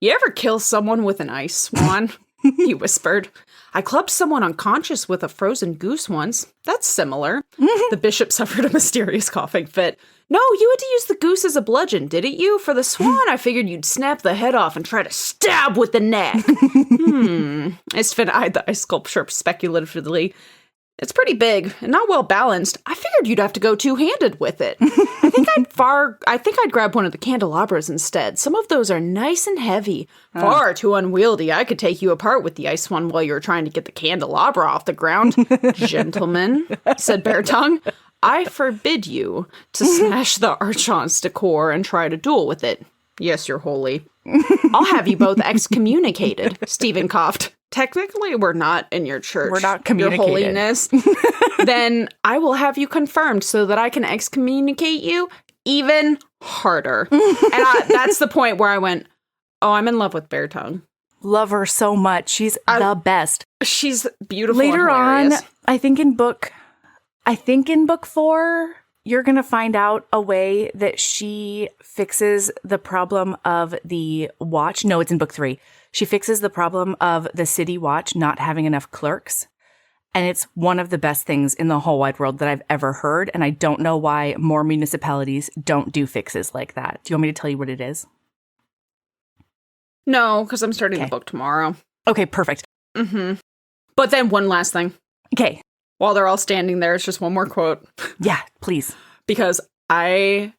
you ever kill someone with an ice swan? He whispered. I clubbed someone unconscious with a frozen goose once. That's similar. The bishop suffered a mysterious coughing fit. No, you had to use the goose as a bludgeon, didn't you? For the swan, I figured you'd snap the head off and try to stab with the neck. Istvan eyed the ice sculpture speculatively. It's pretty big and not well balanced. I figured you'd have to go two-handed with it. I think I'd grab one of the candelabras instead. Some of those are nice and heavy. Far too unwieldy. I could take you apart with the ice one while you were trying to get the candelabra off the ground. Gentlemen, said Bear Tongue, I forbid you to smash the Archon's decor and try to duel with it. Yes, Your Holy. I'll have you both excommunicated. Stephen coughed. Technically, we're not in your church. We're not communicated. Your Holiness. Then I will have you confirmed so that I can excommunicate you even harder. And that's the point where I went, oh, I'm in love with Bear Tongue. Love her so much. She's the best. She's beautiful. Later and on, I think in book 4, you're going to find out a way that she fixes the problem of the watch. No, it's in book 3. She fixes the problem of the city watch not having enough clerks. And it's one of the best things in the whole wide world that I've ever heard. And I don't know why more municipalities don't do fixes like that. Do you want me to tell you what it is? No, because I'm starting the book tomorrow. Okay, perfect. But then one last thing. Okay. While they're all standing there, it's just one more quote. Yeah, please. Because I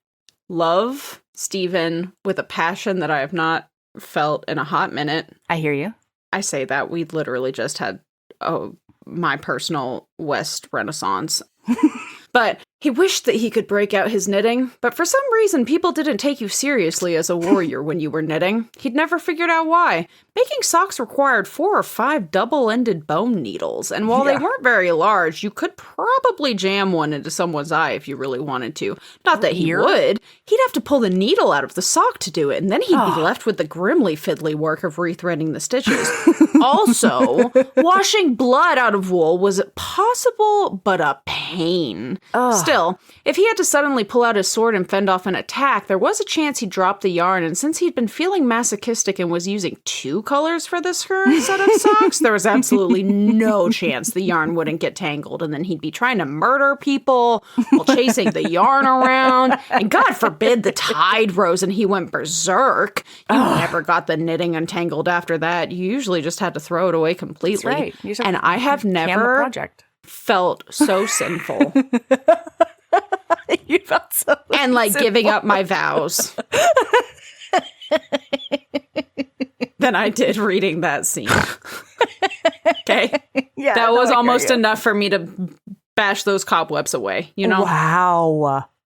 love Stephen with a passion that I have not felt in a hot minute. I hear you. I say that we literally just had my personal West Renaissance. But he wished that he could break out his knitting, but for some reason people didn't take you seriously as a warrior when you were knitting. He'd never figured out why. Making socks required 4 or 5 double-ended bone needles, and while they weren't very large, you could probably jam one into someone's eye if you really wanted to. Not that he would. He'd have to pull the needle out of the sock to do it, and then he'd be left with the grimly fiddly work of rethreading the stitches. Also, washing blood out of wool was possible, but a pain. Still, if he had to suddenly pull out his sword and fend off an attack, there was a chance he'd drop the yarn, and since he'd been feeling masochistic and was using 2 colors for this current set of socks, there was absolutely no chance the yarn wouldn't get tangled, and then he'd be trying to murder people while chasing the yarn around, and God forbid the tide rose and he went berserk. You never got the knitting untangled after that. You usually just had to throw it away completely. That's right. And I have never felt so sinful. You felt so and like giving up my vows than I did reading that scene. Okay. Yeah, that was almost enough for me to bash those cobwebs away, you know?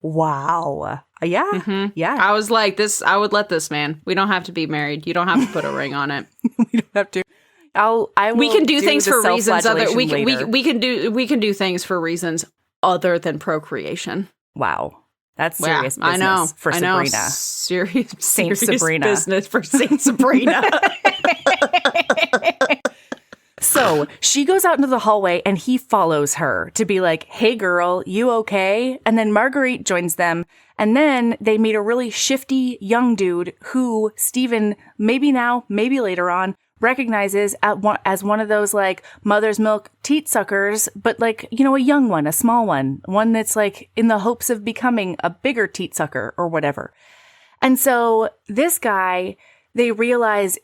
Wow. Yeah. Yeah. I was like, I would let this man. We don't have to be married. You don't have to put a ring on it. We don't have to. We can do things for reasons we can do things for reasons other than procreation. Wow. That's serious business I know. for Sabrina. Serious Saint Sabrina. business for Saint Sabrina. So she goes out into the hallway and he follows her to be like, hey, girl, you okay? And then Marguerite joins them. And then they meet a really shifty young dude who Stephen, maybe now, maybe later on, recognizes as one of those like mother's milk teat suckers, but like, you know, a young one, a small one that's like in the hopes of becoming a bigger teat sucker or whatever. And so this guy, they realize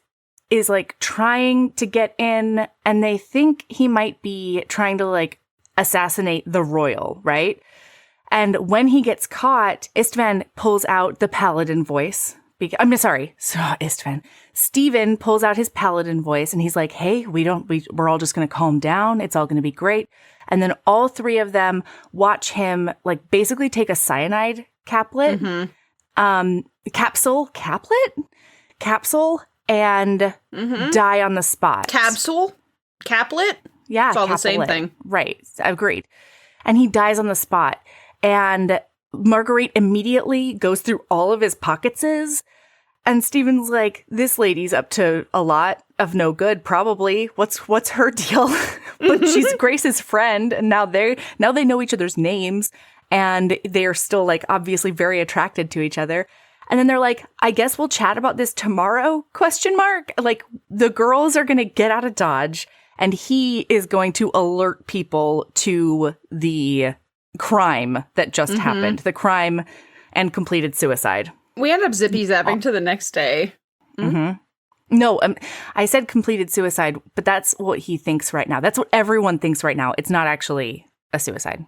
is like trying to get in, and they think he might be trying to like assassinate the royal, right? And when he gets caught, Istvan pulls out the Paladin voice. Istvan. Stephen pulls out his Paladin voice and he's like, hey, we're all just going to calm down. It's all going to be great. And then all three of them watch him like basically take a cyanide caplet, capsule, and die on the spot. Capsule? Caplet? Yeah. It's all the same thing. Right. Agreed. And he dies on the spot. And Marguerite immediately goes through all of his pocketses. And Stephen's like, this lady's up to a lot of no good, probably. What's her deal? But she's Grace's friend. And now they know each other's names. And they're still like obviously very attracted to each other. And then they're like, I guess we'll chat about this tomorrow, ? Like the girls are going to get out of Dodge and he is going to alert people to the crime that just happened, the crime and completed suicide. We end up zippy-zapping to the next day. No, I said completed suicide, but that's what he thinks right now. That's what everyone thinks right now. It's not actually a suicide.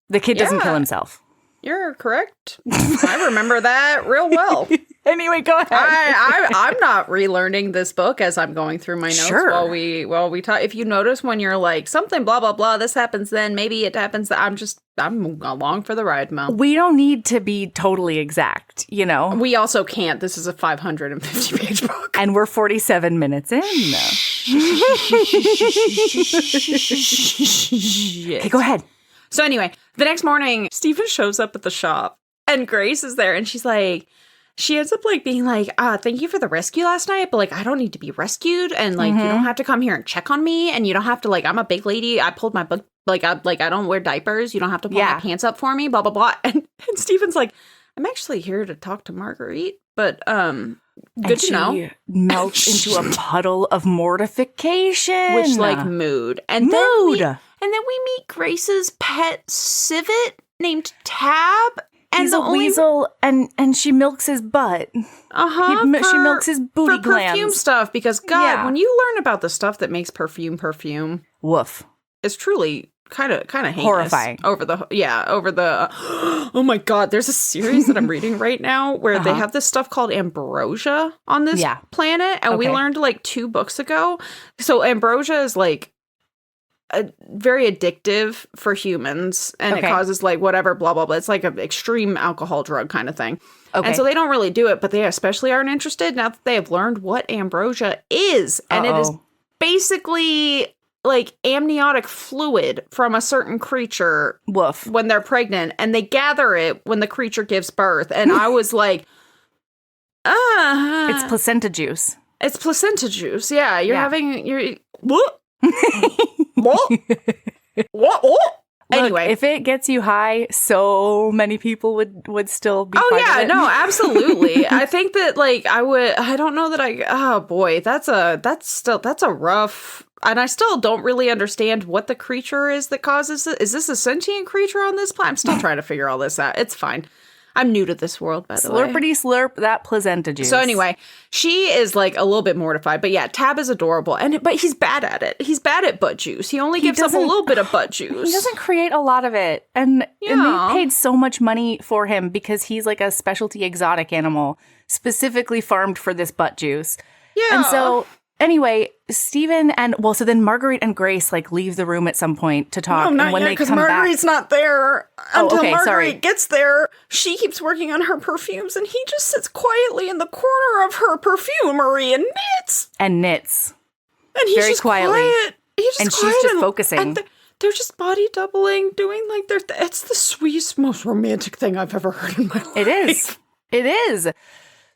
The kid doesn't kill himself. You're correct. I remember that real well. Anyway, go ahead. I'm not relearning this book as I'm going through my notes while we talk. If you notice when you're like something blah blah blah, this happens then, maybe it happens. I'm along for the ride, Mo. We don't need to be totally exact, you know. We also can't. This is a 550-page book, and we're 47 minutes in. Okay, go ahead. So anyway, the next morning, Stephen shows up at the shop and Grace is there and she ends up like being like, thank you for the rescue last night, but like, I don't need to be rescued. And like, you don't have to come here and check on me. And you don't have to like, I'm a big lady. I pulled my book. I don't wear diapers. You don't have to pull my pants up for me, blah, blah, blah. And Stephen's like, I'm actually here to talk to Marguerite, but, good to know. She melts into a puddle of mortification. Which like mood. And then we meet Grace's pet civet named Tab. And he's a weasel, and she milks his butt. She milks his booty glands. Perfume stuff, because God, when you learn about the stuff that makes perfume, woof, it's truly kind of heinous. Horrifying. Over the oh my God, there's a series that I'm reading right now where they have this stuff called ambrosia on this planet, and we learned like 2 books ago. So ambrosia is like very addictive for humans, and it causes like whatever blah blah blah. It's like an extreme alcohol drug kind of thing. And so they don't really do it, but they especially aren't interested now that they have learned what ambrosia is. And it is basically like amniotic fluid from a certain creature when they're pregnant, and they gather it when the creature gives birth. And I was like, it's placenta juice. It's placenta juice. Yeah. What? What? Anyway, if it gets you high, so many people would still be. Oh yeah, no, absolutely. I think that like I don't know that oh boy, that's a rough, and I still don't really understand what the creature is that causes it. Is this a sentient creature on this planet? I'm still trying to figure all this out. It's fine. I'm new to this world, by the way. Slurpity slurp that placenta juice. So anyway, she is like a little bit mortified, but yeah, Tab is adorable, but he's bad at it. He's bad at butt juice. He only gives up a little bit of butt juice. He doesn't create a lot of it, and they paid so much money for him because he's like a specialty exotic animal specifically farmed for this butt juice. Yeah. And so anyway, Steven so then Marguerite and Grace like leave the room at some point to talk. No, not and when yet, they because come Marguerite's not there until Marguerite sorry. gets there. She keeps working on her perfumes, and he just sits quietly in the corner of her perfumery and knits. And he's very just quietly. quiet. He's just And quiet she's just focusing. And they're just body doubling, doing like it's the sweetest, most romantic thing I've ever heard in my life. It is. It is.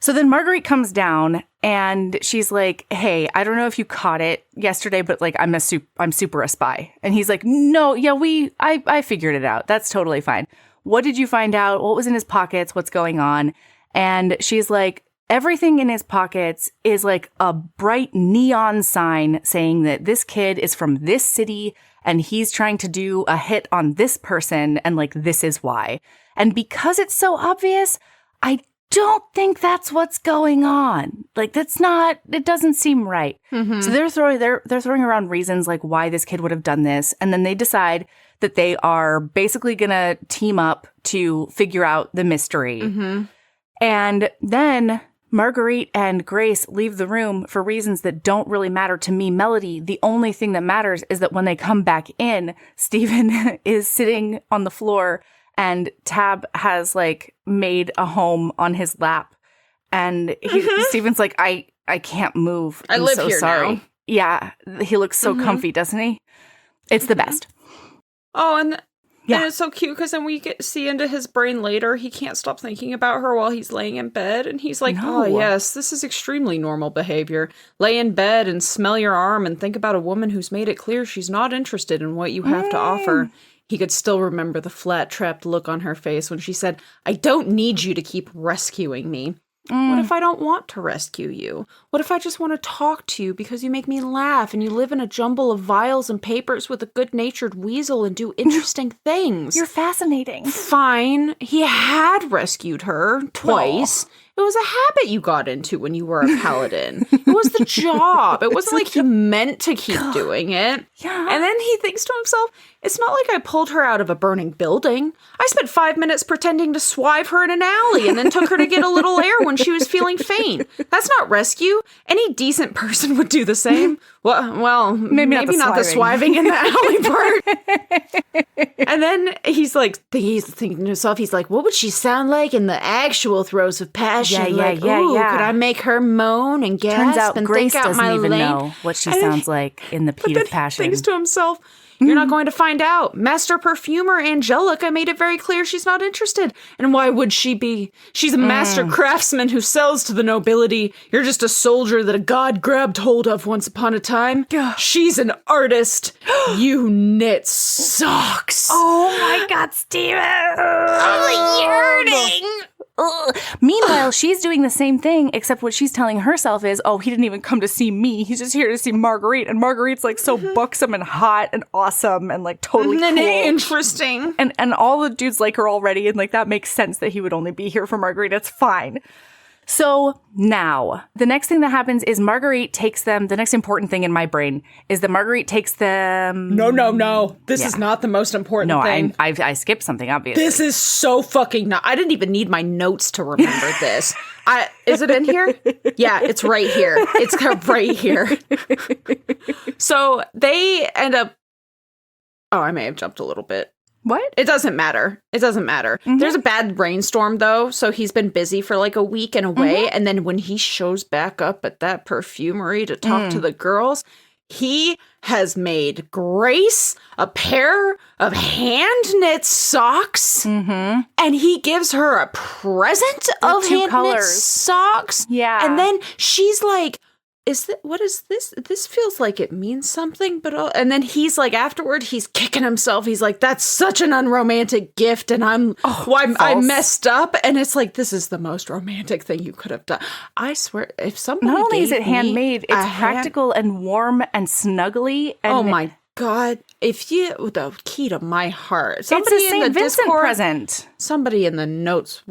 So then Marguerite comes down and she's like, hey, I don't know if you caught it yesterday, but like I'm super a spy. And he's like, no, yeah, I figured it out. That's totally fine. What did you find out? What was in his pockets? What's going on? And she's like, everything in his pockets is like a bright neon sign saying that this kid is from this city and he's trying to do a hit on this person. And like, this is why. And because it's so obvious, I don't think that's what's going on. Like, it doesn't seem right. Mm-hmm. So they're throwing around reasons like why this kid would have done this. And then they decide that they are basically going to team up to figure out the mystery. Mm-hmm. And then Marguerite and Grace leave the room for reasons that don't really matter to me, Melody. The only thing that matters is that when they come back in, Steven is sitting on the floor and Tab has like made a home on his lap. And Steven's like, I can't move. I'm live so here sorry. now. Yeah. He looks so comfy, doesn't he? It's the best. Oh, and it's so cute because then we see into his brain later. He can't stop thinking about her while he's laying in bed. And he's like, oh, yes, this is extremely normal behavior. Lay in bed and smell your arm and think about a woman who's made it clear she's not interested in what you have to offer. He could still remember the flat, trapped look on her face when she said, I don't need you to keep rescuing me. What if I don't want to rescue you? What if I just want to talk to you because you make me laugh and you live in a jumble of vials and papers with a good-natured weasel and do interesting things? You're fascinating. Fine. He had rescued her twice. Aww. It was a habit you got into when you were a paladin. It was the job. It wasn't like he meant to keep doing it. Yeah. And then he thinks to himself, it's not like I pulled her out of a burning building. I spent 5 minutes pretending to swive her in an alley and then took her to get a little air when she was feeling faint. That's not rescue. Any decent person would do the same. Well, maybe not the swiving in the alley part. And then he's thinking to himself, he's like, what would she sound like in the actual throes of passion? Yeah. Could I make her moan and gasp? Turns out and Grace think out doesn't my even lane? know what she sounds like in the heat of passion. He thinks to himself, you're not going to find out. Master perfumer Angelica made it very clear she's not interested. And why would she be? She's a master craftsman who sells to the nobility. You're just a soldier that a god grabbed hold of once upon a time. She's an artist. You knit socks. Oh my God, Steven! I'm yearning. Ugh. Meanwhile, she's doing the same thing, except what she's telling herself is, oh, he didn't even come to see me. He's just here to see Marguerite. And Marguerite's like so buxom and hot and awesome and like totally cool. Interesting. And all the dudes like her already. And like that makes sense that he would only be here for Marguerite. It's fine. So now, the next thing that happens is Marguerite takes them. The next important thing in my brain is that Marguerite takes them. No. This is not the most important thing. No, I skipped something, obviously. This is so fucking not. I didn't even need my notes to remember this. Is it in here? Yeah, it's right here. It's right here. So they end up. Oh, I may have jumped a little bit. What? It doesn't matter. Mm-hmm. There's a bad rainstorm, though, so he's been busy for like a week and away. Mm-hmm. And then when he shows back up at that perfumery to talk to the girls, he has made Grace a pair of hand-knit socks. Mm-hmm. And he gives her a present of hand-knit socks. Yeah. And then she's like, what is this? This feels like it means something, but and then he's like, afterward, he's kicking himself. He's like, that's such an unromantic gift, and I messed up. And it's like, this is the most romantic thing you could have done. I swear, if somebody not only is it handmade, it's practical and warm and snuggly. And oh my God, the key to my heart. It's a St. Vincent present. Somebody in the notes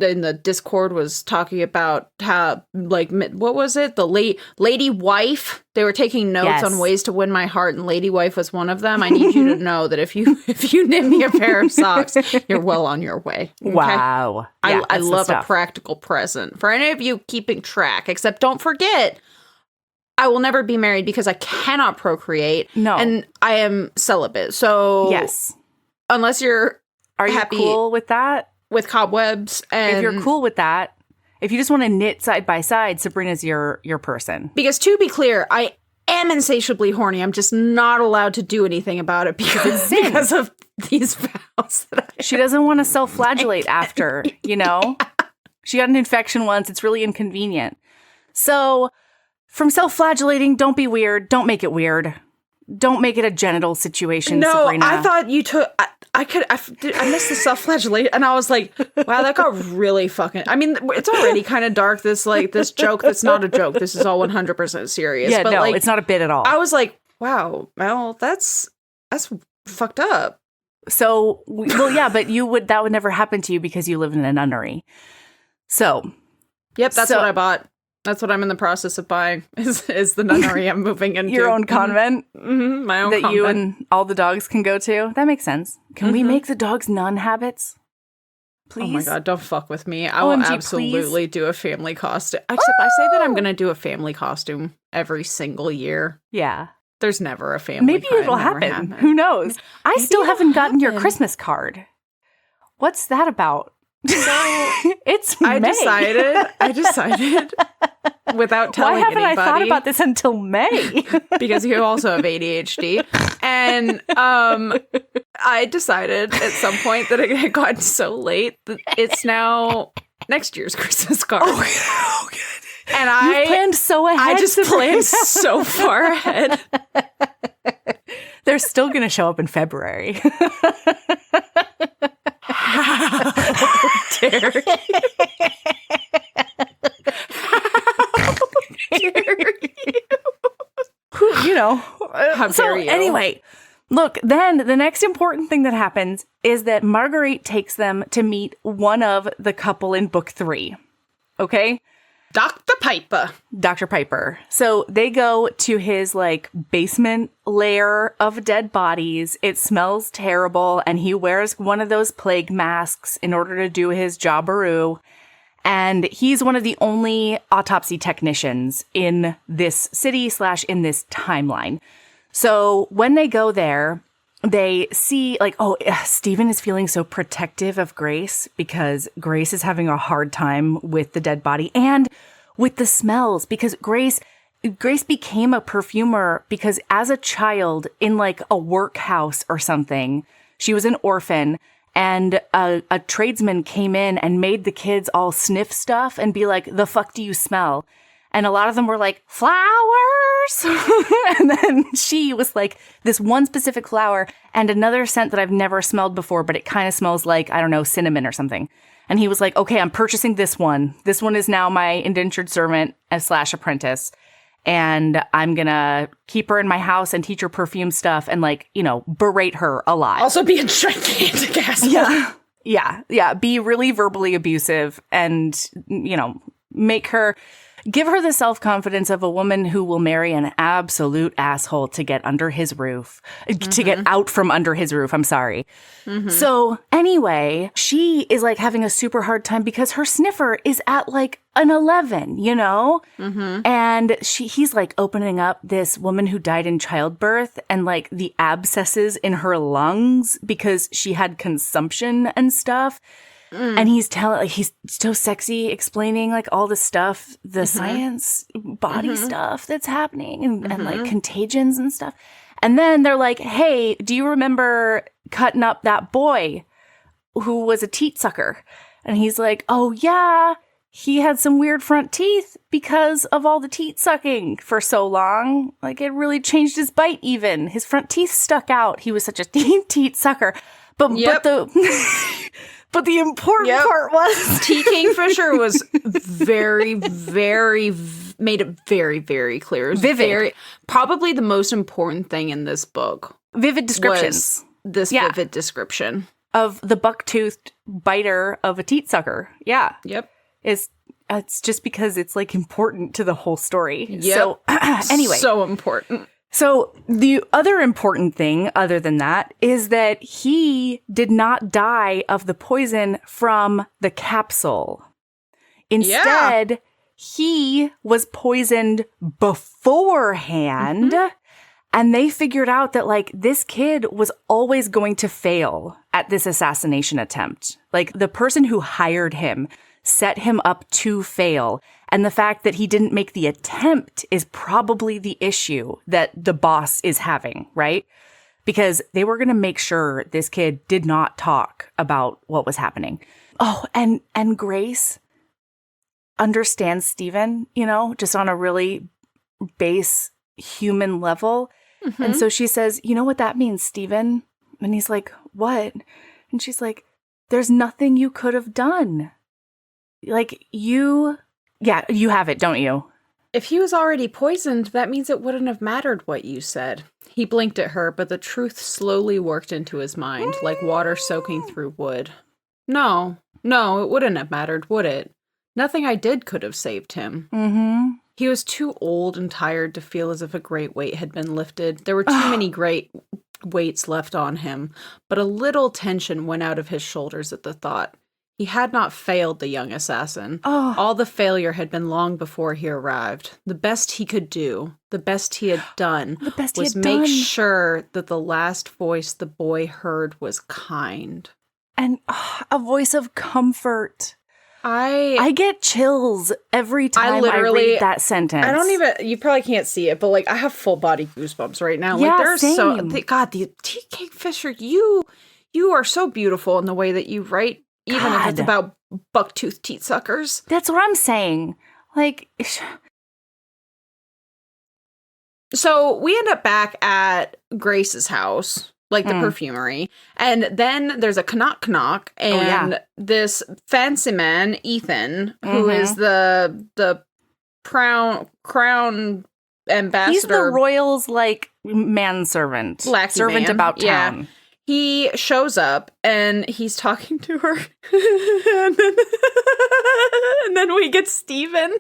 in the Discord was talking about how, like, what was it? The Lady Wife. They were taking notes on ways to win my heart, and Lady Wife was one of them. I need you to know that if you knit me a pair of socks, you're well on your way. Okay? Wow. Yeah, I love a practical present. For any of you keeping track, except don't forget, I will never be married because I cannot procreate. No. And I am celibate. So yes. Unless you're happy cool with that? With cobwebs. And if you're cool with that, if you just want to knit side by side, Sabrina's your person. Because to be clear, I am insatiably horny. I'm just not allowed to do anything about it because of these vows that she doesn't want to self-flagellate after, you know? She got an infection once. It's really inconvenient. So from self-flagellating, don't be weird. Don't make it weird. Don't make it a genital situation, No, Sabrina. I thought you took... I missed the self-flagellate, and I was like, wow, that got really fucking... I mean, it's already kind of dark, this joke that's not a joke. This is all 100% serious. Yeah, but no, like, it's not a bit at all. I was like, wow, well, that's fucked up. So, well, yeah, but that would never happen to you because you live in a nunnery. So... Yep, that's what I bought. That's what I'm in the process of buying, is the nunnery I'm moving into. Your own convent? Mm-hmm, my own convent. That you and all the dogs can go to? That makes sense. Can we make the dogs nun habits? Please? Oh my God, don't fuck with me. I will absolutely do a family costume. Except I say that I'm going to do a family costume every single year. Yeah. There's never a family. Maybe it'll happen. Who knows? I still haven't gotten your Christmas card. What's that about? So it's May. I decided without telling anybody. Why haven't I thought about this until May? Because you also have ADHD. And I decided at some point that it had gotten so late that it's now next year's Christmas card. Oh, good. And You've planned so ahead. I just planned so far ahead. They're still going to show up in February. How dare you? How dare you? You know. How dare you? Anyway, look, then the next important thing that happens is that Marguerite takes them to meet one of the couple in book 3. Okay? Dr. Piper. So they go to his basement lair of dead bodies. It smells terrible, and he wears one of those plague masks in order to do his jobberoo. And he's one of the only autopsy technicians in this city / in this timeline. So when they go there, they see Stephen is feeling so protective of Grace because Grace is having a hard time with the dead body and with the smells, because Grace became a perfumer because as a child in a workhouse or something, she was an orphan, and a tradesman came in and made the kids all sniff stuff and be like, "The fuck do you smell?" And a lot of them were like, "Flowers." And then she was like, this one specific flower and another scent that I've never smelled before, but it kind of smells like, I don't know, cinnamon or something. And he was like, "Okay, I'm purchasing this one. This one is now my indentured servant / apprentice. And I'm going to keep her in my house and teach her perfume stuff and berate her a lot." Also be a gigantic asshole. Yeah. Be really verbally abusive and, give her the self-confidence of a woman who will marry an absolute asshole to get under his roof, to get out from under his roof. I'm sorry. Mm-hmm. So anyway, she is having a super hard time because her sniffer is at an 11, Mm-hmm. And he's opening up this woman who died in childbirth and the abscesses in her lungs because she had consumption and stuff. And he's so sexy explaining all the stuff, the science, body stuff that's happening and contagions and stuff. And then they're like, "Hey, do you remember cutting up that boy who was a teat sucker?" And he's like, "Oh yeah, he had some weird front teeth because of all the teat sucking for so long. It really changed his bite even. His front teeth stuck out. He was such a teat sucker." But the important part was T. Kingfisher was very, very, made it very, very clear. It was Vivid. Probably the most important thing in this book. Vivid descriptions. Vivid description. Of the buck-toothed biter of a teat sucker. Yeah. Yep. It's just because it's, like, important to the whole story. Yep. So, anyway. So important. So the other important thing, other than that, is that he did not die of the poison from the capsule. Instead, he was poisoned beforehand, and they figured out that, like, this kid was always going to fail at this assassination attempt. Like, the person who hired him set him up to fail. And the fact that he didn't make the attempt is probably the issue that the boss is having, right? Because they were going to make sure this kid did not talk about what was happening. Oh, and Grace understands Stephen, you know, just on a really base human level. And so she says, you know what that means, Stephen? And he's like, what? And she's like, there's nothing you could have done. Like, you have it, don't you? If he was already poisoned, that means it wouldn't have mattered what you said. He blinked at her, but the truth slowly worked into his mind, like water soaking through wood. No, it wouldn't have mattered, would it? Nothing I did could have saved him. He was too old and tired to feel as if a great weight had been lifted. There were too many great weights left on him, but a little tension went out of his shoulders at the thought. He had not failed the young assassin. All the failure had been long before he arrived. The best he could do, the best he had done, was make sure that the last voice the boy heard was kind. And a voice of comfort. I get chills every time I read that sentence. I don't even, you probably can't see it, but like I have full body goosebumps right now. Yeah, like there's same. God, the Tea Cake Fisher, you are so beautiful in the way that you write, even if it's about buck-toothed teat suckers. That's what I'm saying. Like, so we end up back at Grace's house. Like the perfumery. And then there's a knock, and this fancy man, Ethan, who is the crown ambassador. He's the royals, like, manservant. Lackey servant man. about town. Yeah. He shows up, and he's talking to her. and then we get Stephen.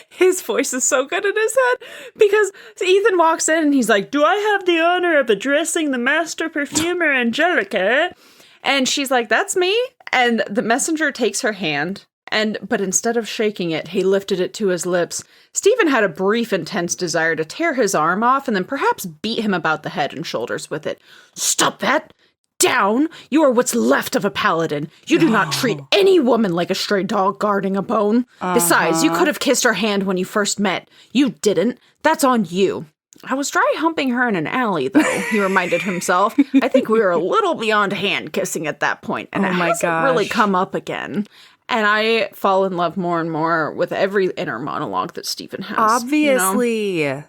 His voice is so good in his head because Ethan walks in and he's like, do I have the honor of addressing the master perfumer Angelica? And she's like, that's me. And the messenger takes her hand, but instead of shaking it, he lifted it to his lips. Stephen had a brief, intense desire to tear his arm off and then perhaps beat him about the head and shoulders with it. Stop that! Down! You are what's left of a paladin. You do not treat any woman like a stray dog guarding a bone. Besides, you could have kissed her hand when you first met. You didn't. That's on you. I was dry humping her in an alley, though, he reminded himself. I think we were a little beyond hand kissing at that point, and it hasn't really come up again. And I fall in love more and more with every inner monologue that Stephen has. Obviously. You know?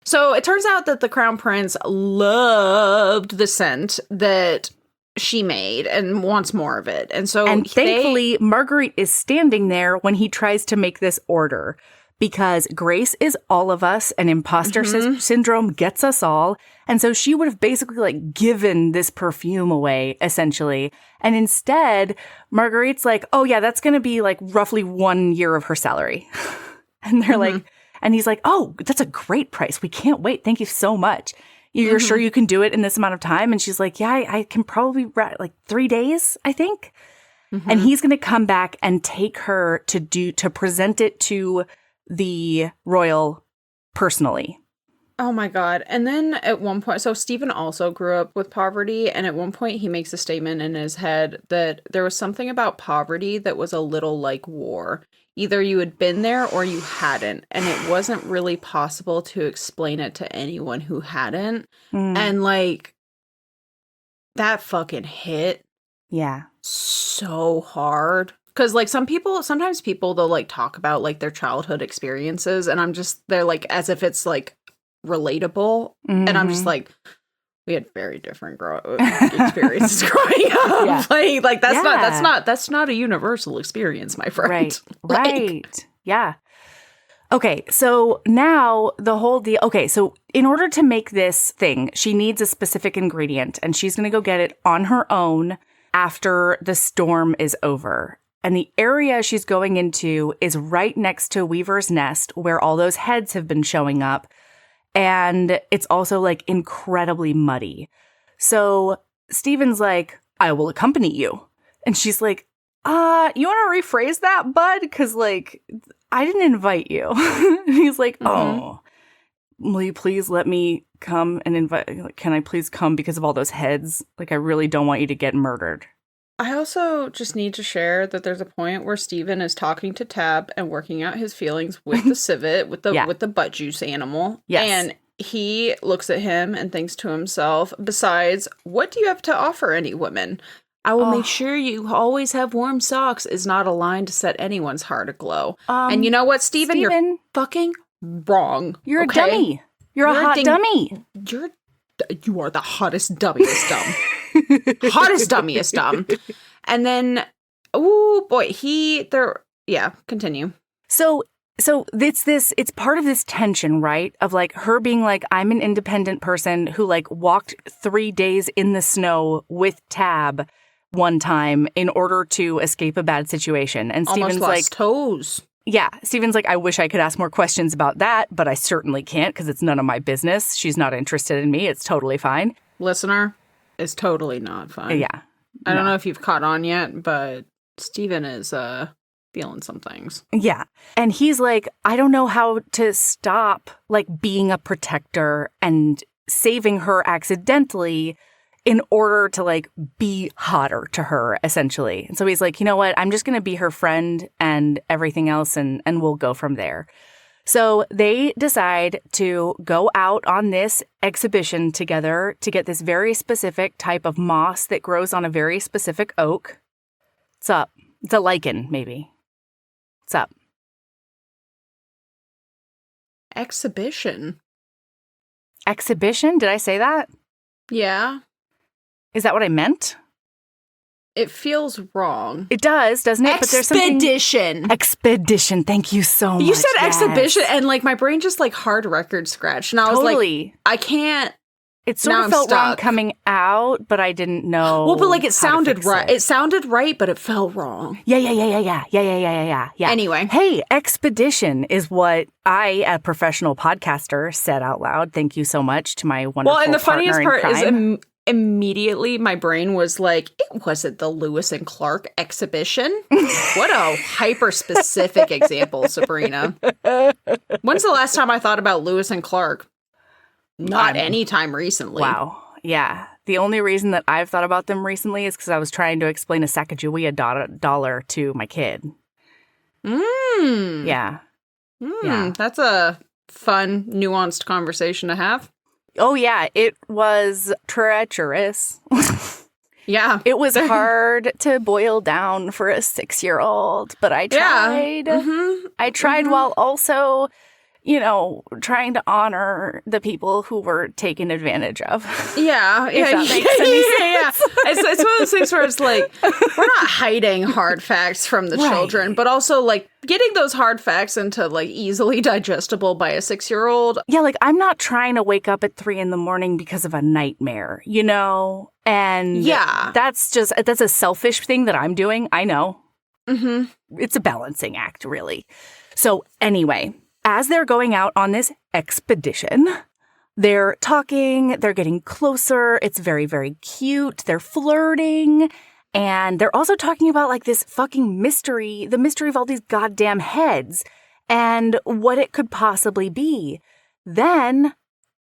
So it turns out that the Crown Prince loved the scent that she made and wants more of it. And thankfully, Marguerite is standing there when he tries to make this order. Because Grace is all of us, and imposter syndrome gets us all. And so she would have basically, like, given this perfume away, essentially. And instead, Marguerite's like, oh, yeah, that's going to be, like, roughly 1 year of her salary. And they're like, and he's like, oh, that's a great price. We can't wait. Thank you so much. You're sure you can do it in this amount of time? And she's like, yeah, I can probably, like, 3 days, I think. And he's going to come back and take her to present it to the royal personally. Oh my God. And then at one point, so Stephen also grew up with poverty, and at one point he makes a statement in his head that there was something about poverty that was a little like war. Either you had been there or you hadn't, and it wasn't really possible to explain it to anyone who hadn't. And like, that fucking hit. Yeah. So hard. Because, like, sometimes people, they'll, like, talk about, like, their childhood experiences, and they're, like, as if it's, like, relatable, and I'm just, like, we had very different experiences growing up. Yeah. Like, that's not a universal experience, my friend. Right, right, yeah. Okay, so now the whole deal. Okay, so in order to make this thing, she needs a specific ingredient, and she's going to go get it on her own after the storm is over. And the area she's going into is right next to Weaver's Nest, where all those heads have been showing up. And it's also like incredibly muddy. So Steven's like, I will accompany you. And she's like, you want to rephrase that, bud? Because like, I didn't invite you. And he's like, oh, will you please let me come and invite? Like, can I please come because of all those heads? Like, I really don't want you to get murdered. I also just need to share that there's a point where Steven is talking to Tab and working out his feelings with the civet, with the butt juice animal. Yes. And he looks at him and thinks to himself, besides, what do you have to offer any woman? I will make sure you always have warm socks is not a line to set anyone's heart aglow. And you know what, Steven? You're fucking wrong. You're a dummy. You're a hot dummy. You are the hottest, dummiest dumb. Hottest, dummiest dumb. And then, oh boy, continue. So it's part of this tension, right? Of like her being like, I'm an independent person who like walked 3 days in the snow with Tab one time in order to escape a bad situation. And Steven's almost lost like, toes. Yeah. Steven's like, I wish I could ask more questions about that, but I certainly can't because it's none of my business. She's not interested in me. It's totally fine. Listener, it's totally not fine. Yeah. I don't know if you've caught on yet, but Steven is feeling some things. Yeah. And he's like, I don't know how to stop like being a protector and saving her accidentally in order to like be hotter to her, essentially. And so he's like, you know what? I'm just going to be her friend and everything else, and we'll go from there. So they decide to go out on this exhibition together to get this very specific type of moss that grows on a very specific oak. What's up? It's a lichen, maybe. What's up? Exhibition? Exhibition? Did I say that? Yeah. Is that what I meant? It feels wrong. It does, doesn't it? Expedition. But there's something... Expedition. Thank you so much. You said exhibition, and like my brain just like hard record scratched, and I was like, I can't. It sort of felt wrong coming out, but I didn't know. Well, but like it sounded right. It sounded right, but it felt wrong. Yeah. Anyway. Hey, expedition is what I, a professional podcaster, said out loud. Thank you so much to my wonderful Well, and the funniest part is immediately my brain was like, it wasn't the Lewis and Clark exhibition. What a hyper-specific example, Sabrina. When's the last time I thought about Lewis and Clark? Not any time recently. Wow. Yeah. The only reason that I've thought about them recently is because I was trying to explain a Sacagawea dollar to my kid. Yeah. Yeah. That's a fun, nuanced conversation to have. Oh, yeah. It was treacherous. Yeah. It was hard to boil down for a 6-year-old, but I tried. Yeah. I tried while also, you know, trying to honor the people who were taken advantage of. Yeah. Yeah. It's one of those things where it's like, we're not hiding hard facts from the children, but also like getting those hard facts into like easily digestible by a 6-year-old. Yeah. Like I'm not trying to wake up at 3 a.m. because of a nightmare, you know? And that's a selfish thing that I'm doing. I know. It's a balancing act, really. So anyway, as they're going out on this expedition, they're talking, they're getting closer. It's very, very cute. They're flirting. And they're also talking about like this fucking mystery, the mystery of all these goddamn heads and what it could possibly be. Then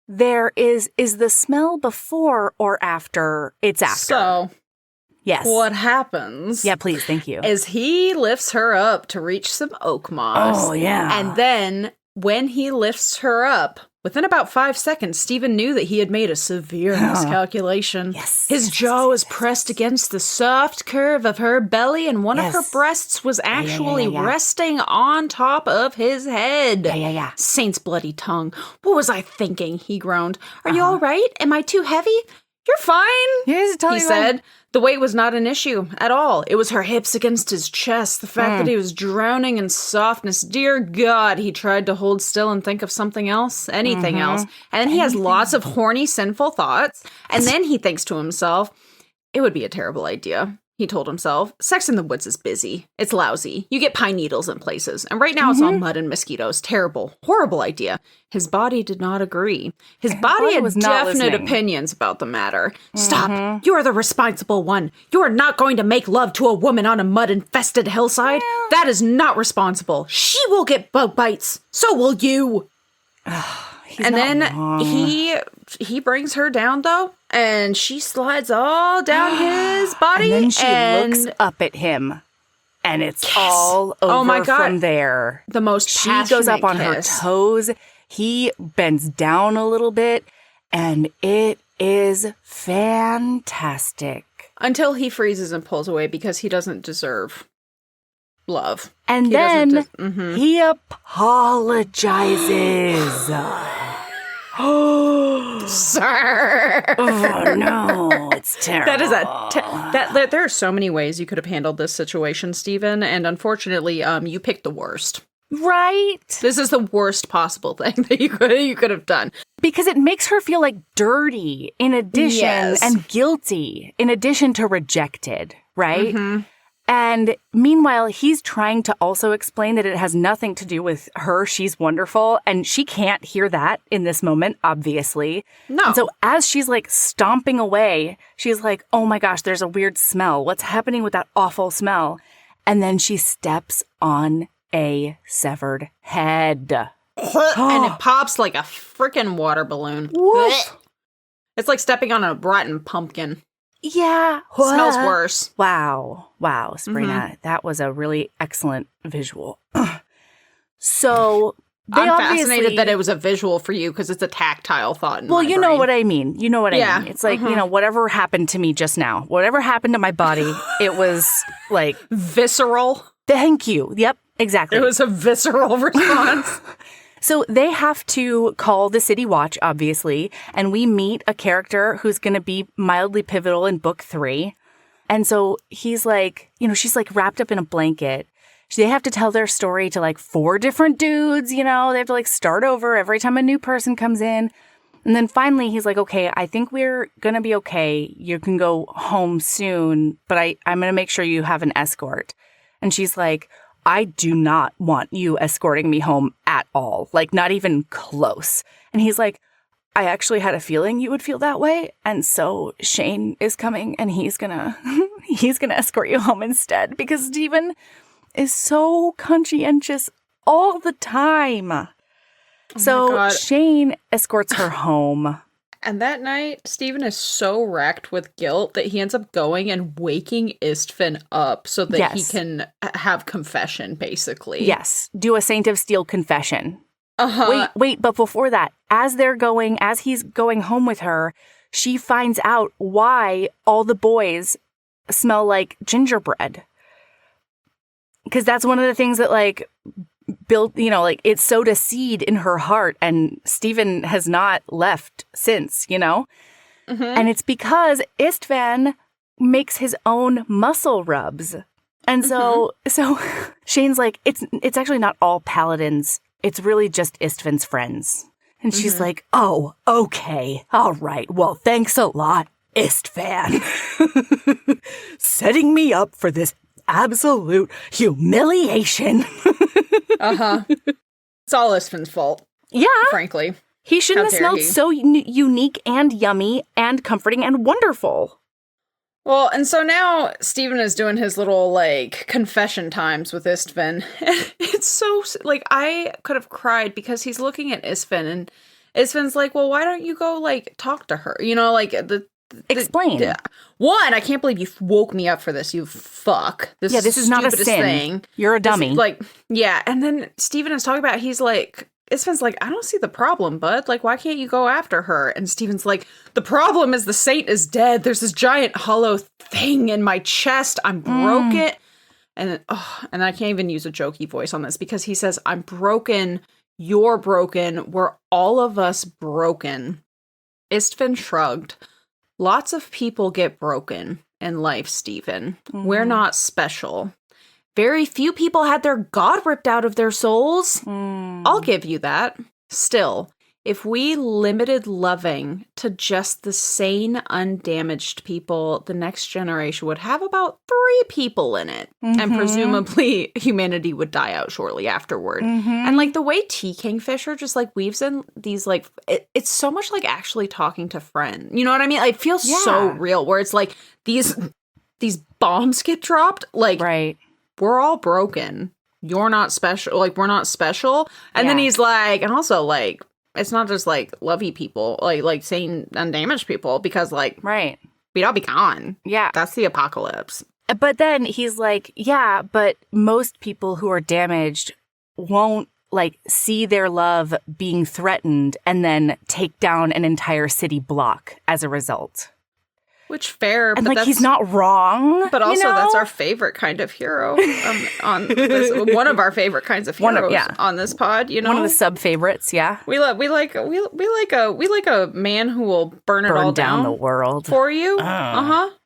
there is the smell before or after? It's after. So, yes. What happens? Yeah, please. Thank you. Is he lifts her up to reach some oak moss. Oh, yeah. And then when he lifts her up, within about 5 seconds, Stephen knew that he had made a severe miscalculation. Yes. His jaw was pressed against the soft curve of her belly, and one of her breasts was actually resting on top of his head. Yeah. Saint's bloody tongue. What was I thinking? He groaned. Are you all right? Am I too heavy? You're fine, he said. The weight was not an issue at all. It was her hips against his chest, the fact that he was drowning in softness. Dear God, he tried to hold still and think of something else, anything else. And then he has lots of horny, sinful thoughts. And then he thinks to himself, it would be a terrible idea. He told himself, sex in the woods is busy. It's lousy. You get pine needles in places. And right now it's all mud and mosquitoes. Terrible, horrible idea. His body did not agree. His body had definite opinions about the matter. Stop. You are the responsible one. You are not going to make love to a woman on a mud-infested hillside. Well, that is not responsible. She will get bug bites. So will you. And then he brings her down, though, and she slides all down his body. And then she looks up at him, and it's all over from there. The most She goes up on her toes. He bends down a little bit, and it is fantastic. Until he freezes and pulls away because he doesn't deserve love. And then he apologizes. Oh, sir. Oh, no, it's terrible. That is there are so many ways you could have handled this situation, Stephen, and unfortunately, you picked the worst. Right? This is the worst possible thing that you could have done. Because it makes her feel like dirty in addition and guilty in addition to rejected, right? Mm-hmm. And meanwhile, he's trying to also explain that it has nothing to do with her. She's wonderful. And she can't hear that in this moment, obviously. No. And so as she's like stomping away, she's like, oh my gosh, there's a weird smell. What's happening with that awful smell? And then she steps on a severed head. And it pops like a freaking water balloon. Woof. It's like stepping on a rotten pumpkin. Yeah. Smells worse. Wow, Sabrina. That was a really excellent visual. So I'm fascinated that it was a visual for you because it's a tactile thought. Well, you know what I mean. You know what I mean. It's like, whatever happened to me just now, whatever happened to my body, it was like visceral. Thank you. Yep, exactly. It was a visceral response. So they have to call the city watch, obviously, and we meet a character who's going to be mildly pivotal in book 3. And so he's like, she's like wrapped up in a blanket. They have to tell their story to like 4 different dudes, they have to like start over every time a new person comes in. And then finally he's like, okay, I think we're going to be okay. You can go home soon, but I'm going to make sure you have an escort. And she's like, I do not want you escorting me home at all. Like, not even close. And he's like, I actually had a feeling you would feel that way. And so Shane is coming and he's gonna escort you home instead because Stephen is so conscientious all the time. So Shane escorts her home. And that night, Stephen is so racked with guilt that he ends up going and waking Istvan up so that he can have confession, basically. Yes. Do a Saint of Steel confession. Wait, but before that, as he's going home with her, she finds out why all the boys smell like gingerbread. Because that's one of the things that, like, built, it sowed a seed in her heart, and Stephen has not left since, And it's because Istvan makes his own muscle rubs. And so Shane's like, it's actually not all paladins. It's really just Istvan's friends. And she's like, oh, okay. All right. Well, thanks a lot, Istvan. Setting me up for this absolute humiliation. It's all Istvan's fault. Yeah. Frankly. He shouldn't have smelled so unique and yummy and comforting and wonderful. Well, and so now Stephen is doing his little, like, confession times with Istvan. It's so, like, I could have cried because he's looking at Istvan and Istvan's like, well, why don't you go, like, talk to her? Explain. One, I can't believe you woke me up for this, you fuck. This is not a sin. Thing. You're a dummy. And then Stephen is talking about, he's like, Istvan's like, I don't see the problem, bud. Like, why can't you go after her? And Stephen's like, the problem is the saint is dead. There's this giant hollow thing in my chest. I'm broken. And I can't even use a jokey voice on this because he says, I'm broken. You're broken. We're all of us broken. Istvan shrugged. Lots of people get broken in life, Stephen. We're not special. Very few people had their God ripped out of their souls. I'll give you that. Still, if we limited loving to just the sane, undamaged people, the next generation would have about 3 people in it. And presumably humanity would die out shortly afterward. And like the way T. Kingfisher just like weaves in these like, it's so much like actually talking to friends. You know what I mean? Like, it feels so real where it's like these bombs get dropped. Like, we're all broken. You're not special. Like, we're not special. And then he's like, and also like, it's not just, like, lovey people, like sane, undamaged people, because, like, we'd all be gone. Yeah. That's the apocalypse. But then he's like, yeah, but most people who are damaged won't, like, see their love being threatened and then take down an entire city block as a result. Which fair, and but like he's not wrong. But also, that's our favorite kind of hero on this, one of our favorite kinds of heroes on this pod. You know, one of the sub favorites. Yeah, we like a man who will burn it all down the world for you.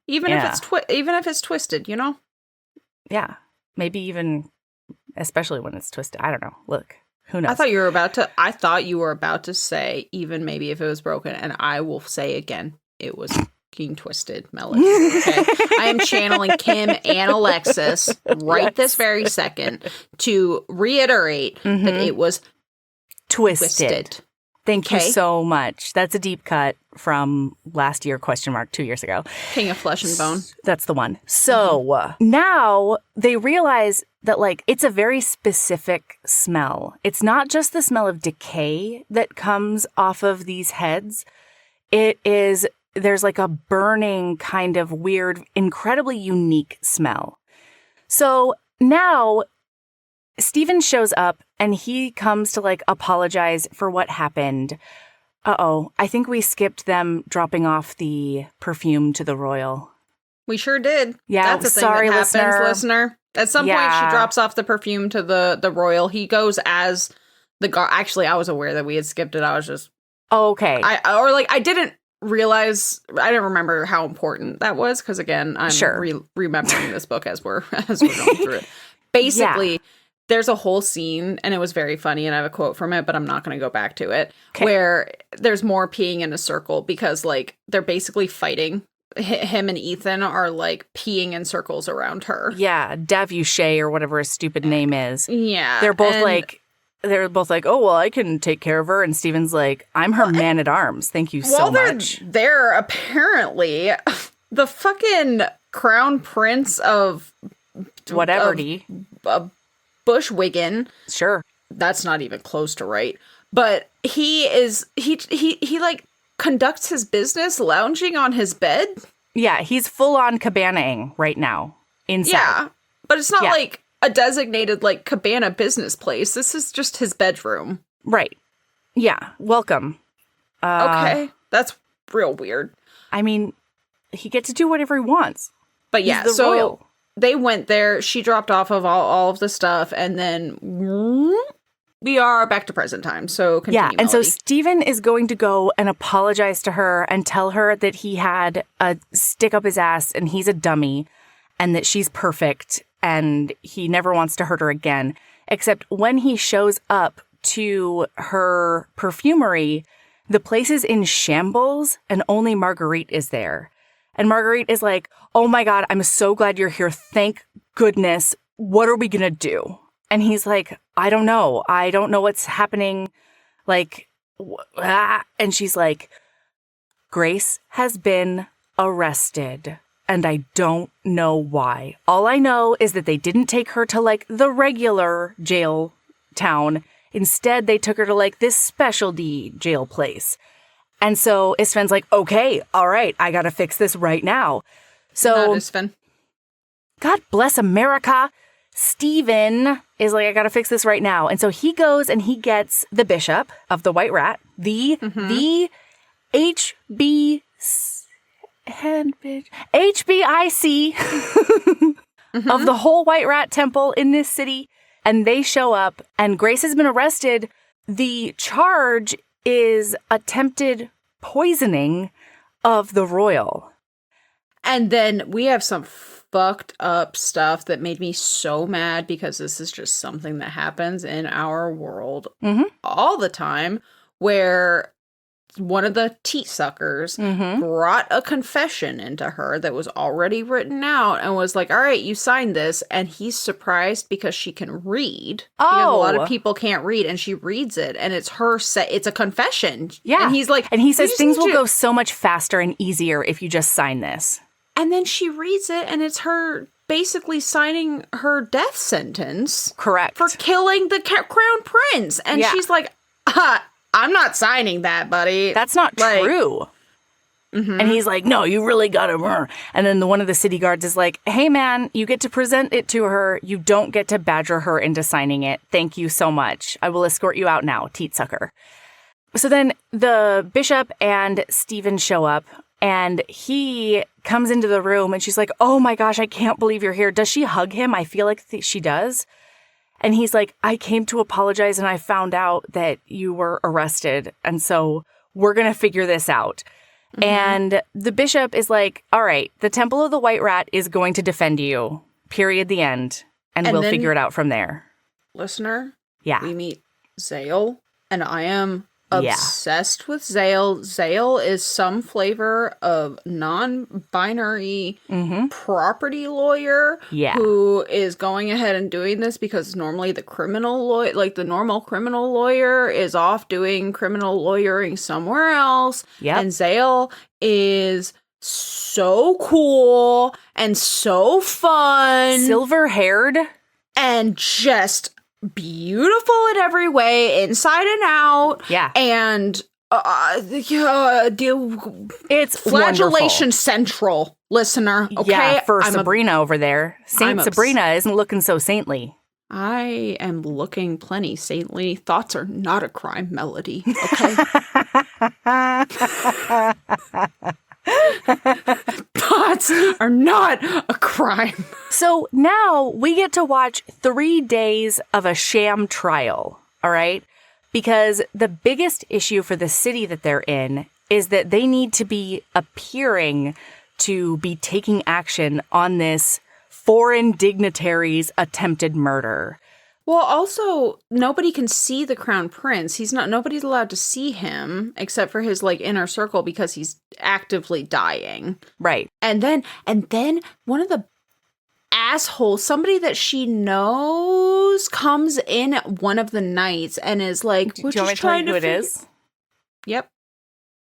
Even if it's twisted. You know. Yeah, maybe even, especially when it's twisted. I don't know. Look, who knows? I thought you were about to say even maybe if it was broken, and I will say again, it was. Twisted melody. Okay, I am channeling Kim and Alexis this very second to reiterate that it was twisted. Thank you so much. That's a deep cut from last year, 2 years ago. King of Flesh and Bone. That's the one. So now they realize that like it's a very specific smell. It's not just the smell of decay that comes off of these heads. There's like a burning kind of weird, incredibly unique smell. So now Stephen shows up and he comes to like apologize for what happened. I think we skipped them dropping off the perfume to the royal. We sure did. Yeah, that's a thing that happens, listener. At some point, she drops off the perfume to the royal. He goes as the guard. Actually, I was aware that we had skipped it. I was just okay. I didn't realize, I didn't remember how important that was because again I'm remembering this book as we're going through it. Basically there's a whole scene and it was very funny and I have a quote from it, but I'm not going to go back to it, where there's more peeing in a circle because like they're basically fighting. Him and Ethan are like peeing in circles around her. Davuchet or whatever his stupid name is. They're both like, oh, well, I can take care of her. And Steven's like, I'm her man-at-arms. Thank you so much. They're apparently the fucking crown prince of... Bushwigan. Sure. That's not even close to right. But he like conducts his business lounging on his bed. Yeah, he's full-on cabanaing right now inside. Yeah, but it's not like... a designated, like, cabana business place. This is just his bedroom. Right. Yeah. Welcome. Okay. That's real weird. I mean, he gets to do whatever he wants. But yeah, He's the royal. They went there. She dropped off of all of the stuff. And then we are back to present time. So continue, and so Stephen is going to go and apologize to her and tell her that he had a stick up his ass and he's a dummy and that she's perfect. And he never wants to hurt her again. Except when he shows up to her perfumery, the place is in shambles and only Marguerite is there. And Marguerite is like, oh my God, I'm so glad you're here. Thank goodness. What are we going to do? And he's like, I don't know. I don't know what's happening. Like, and she's like, Grace has been arrested. And I don't know why. All I know is that they didn't take her to, like, the regular jail town. Instead, they took her to, like, this specialty jail place. And so Isfan's like, okay, all right, I gotta fix this right now. So, not Isfan. God bless America. Stephen is like, I gotta fix this right now. And so he goes and he gets the bishop of the White Rat, the HBIC of the whole White Rat Temple in this city. And they show up and Grace has been arrested. The charge is attempted poisoning of the royal. And then we have some fucked up stuff that made me so mad because this is just something that happens in our world all the time, where one of the teat suckers brought a confession into her that was already written out and was like, all right, you signed this. And he's surprised because she can read. Oh. Because a lot of people can't read, and she reads it, and it's her it's a confession. Yeah. And he's like, and he says things will go so much faster and easier if you just sign this. And then she reads it, and it's her basically signing her death sentence. Correct. For killing the crown prince. And she's like, I'm not signing that, buddy. That's not true. And he's like, no, you really got to. And then one of the city guards is like, hey, man, you get to present it to her. You don't get to badger her into signing it. Thank you so much. I will escort you out now, teat sucker. So then the bishop and Stephen show up, and he comes into the room, and she's like, oh my gosh, I can't believe you're here. Does she hug him? I feel like she does. And he's like, I came to apologize, and I found out that you were arrested. And so we're going to figure this out. And the bishop is like, all right, the Temple of the White Rat is going to defend you. Period. The end. And we'll figure it out from there. Listener, we meet Zale, and I am obsessed with Zale. Zale is some flavor of non-binary property lawyer who is going ahead and doing this because normally the criminal lawyer, like the normal criminal lawyer, is off doing criminal lawyering somewhere else. And Zale is so cool and so fun. Silver-haired. And just beautiful in every way, inside and out. Yeah. And it's flagellation wonderful. Central, listener. Okay. Yeah, for Sabrina over there. Saint Sabrina isn't looking so saintly. I am looking plenty saintly. Thoughts are not a crime, Melody. Okay. Thoughts are not a crime. So now we get to watch 3 days of a sham trial, all right? Because the biggest issue for the city that they're in is that they need to be appearing to be taking action on this foreign dignitary's attempted murder. Well, also, nobody can see the crown prince. Nobody's allowed to see him except for his inner circle because he's actively dying. Right. And then one of the assholes, somebody that she knows, comes in at one of the nights and is like, do you want me to tell you who it is? Yep.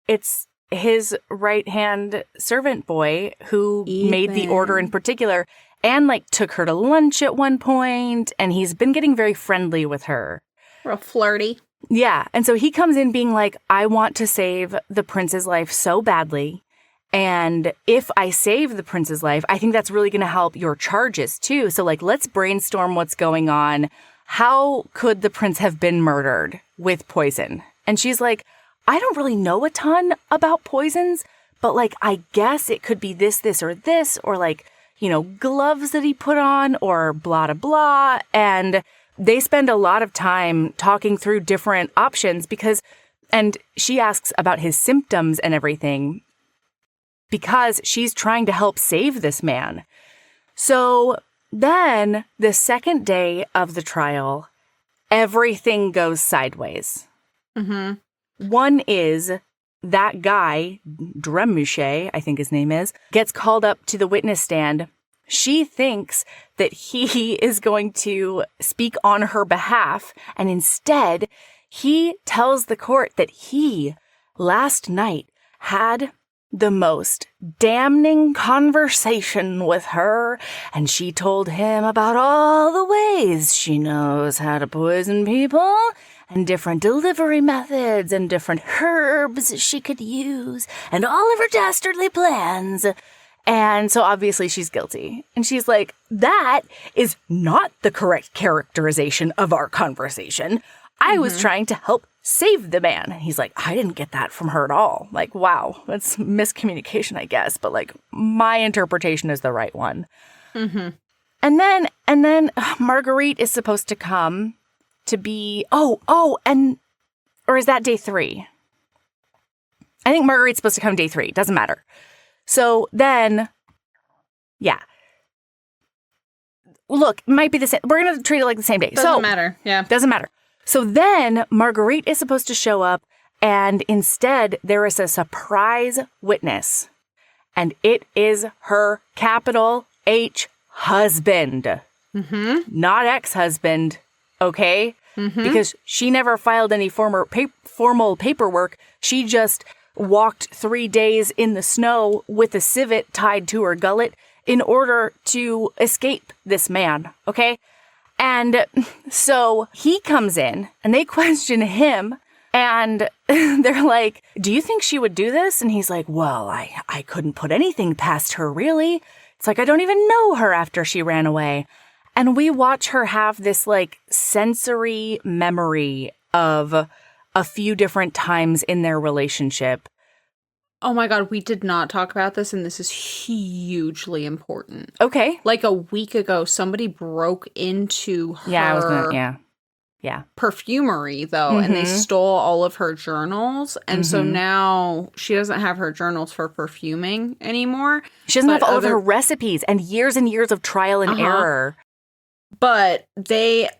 It's his right-hand servant boy who made the order in particular. And, took her to lunch at one point, and he's been getting very friendly with her. Real flirty. Yeah, and so he comes in being like, I want to save the prince's life so badly, and if I save the prince's life, I think that's really going to help your charges, too. So, let's brainstorm what's going on. How could the prince have been murdered with poison? And she's like, I don't really know a ton about poisons, but, I guess it could be this, or this, or, gloves that he put on or blah, blah, blah. And they spend a lot of time talking through different options and she asks about his symptoms and everything because she's trying to help save this man. So then the second day of the trial, everything goes sideways. One is that guy, Dremuche, I think his name is, gets called up to the witness stand. She thinks that he is going to speak on her behalf, and instead, he tells the court that he, last night, had the most damning conversation with her, and she told him about all the ways she knows how to poison people, and different delivery methods, and different herbs she could use, and all of her dastardly plans. And so obviously she's guilty. And she's like, that is not the correct characterization of our conversation. I was trying to help save the man. And he's like, I didn't get that from her at all. Wow, that's miscommunication, I guess. But my interpretation is the right one. And then Marguerite is supposed to come to be, or is that day 3? I think Marguerite's supposed to come day 3. Doesn't matter. So then, yeah. Look, it might be the same. We're going to treat it like the same day. Doesn't matter. Yeah. Doesn't matter. So then Marguerite is supposed to show up, and instead there is a surprise witness. And it is her capital H husband. Not ex-husband, okay? Because she never filed any formal paperwork. She just walked 3 days in the snow with a civet tied to her gullet in order to escape this man, okay? And so he comes in and they question him and they're like, do you think she would do this? And he's like, well, I couldn't put anything past her, really. It's like, I don't even know her after she ran away. And we watch her have this like sensory memory of a few different times in their relationship. Oh my God, we did not talk about this, and this is hugely important. Okay. Like a week ago, somebody broke into her perfumery, though, and they stole all of her journals. And so now she doesn't have her journals for perfuming anymore. She doesn't have all of her recipes and years of trial and error. But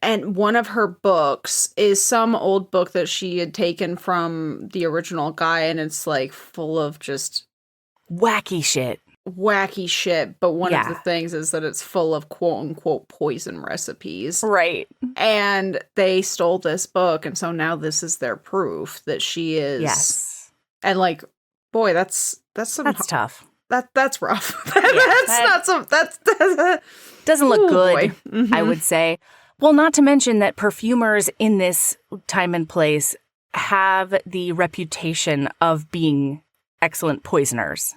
and one of her books is some old book that she had taken from the original guy, and it's like full of just wacky shit. But one of the things is that it's full of quote unquote poison recipes. Right. And they stole this book, and so now this is their proof that she is. Yes. And like, boy, that's tough. That's rough. That's doesn't look good, boy. I would say. Well, not to mention that perfumers in this time and place have the reputation of being excellent poisoners.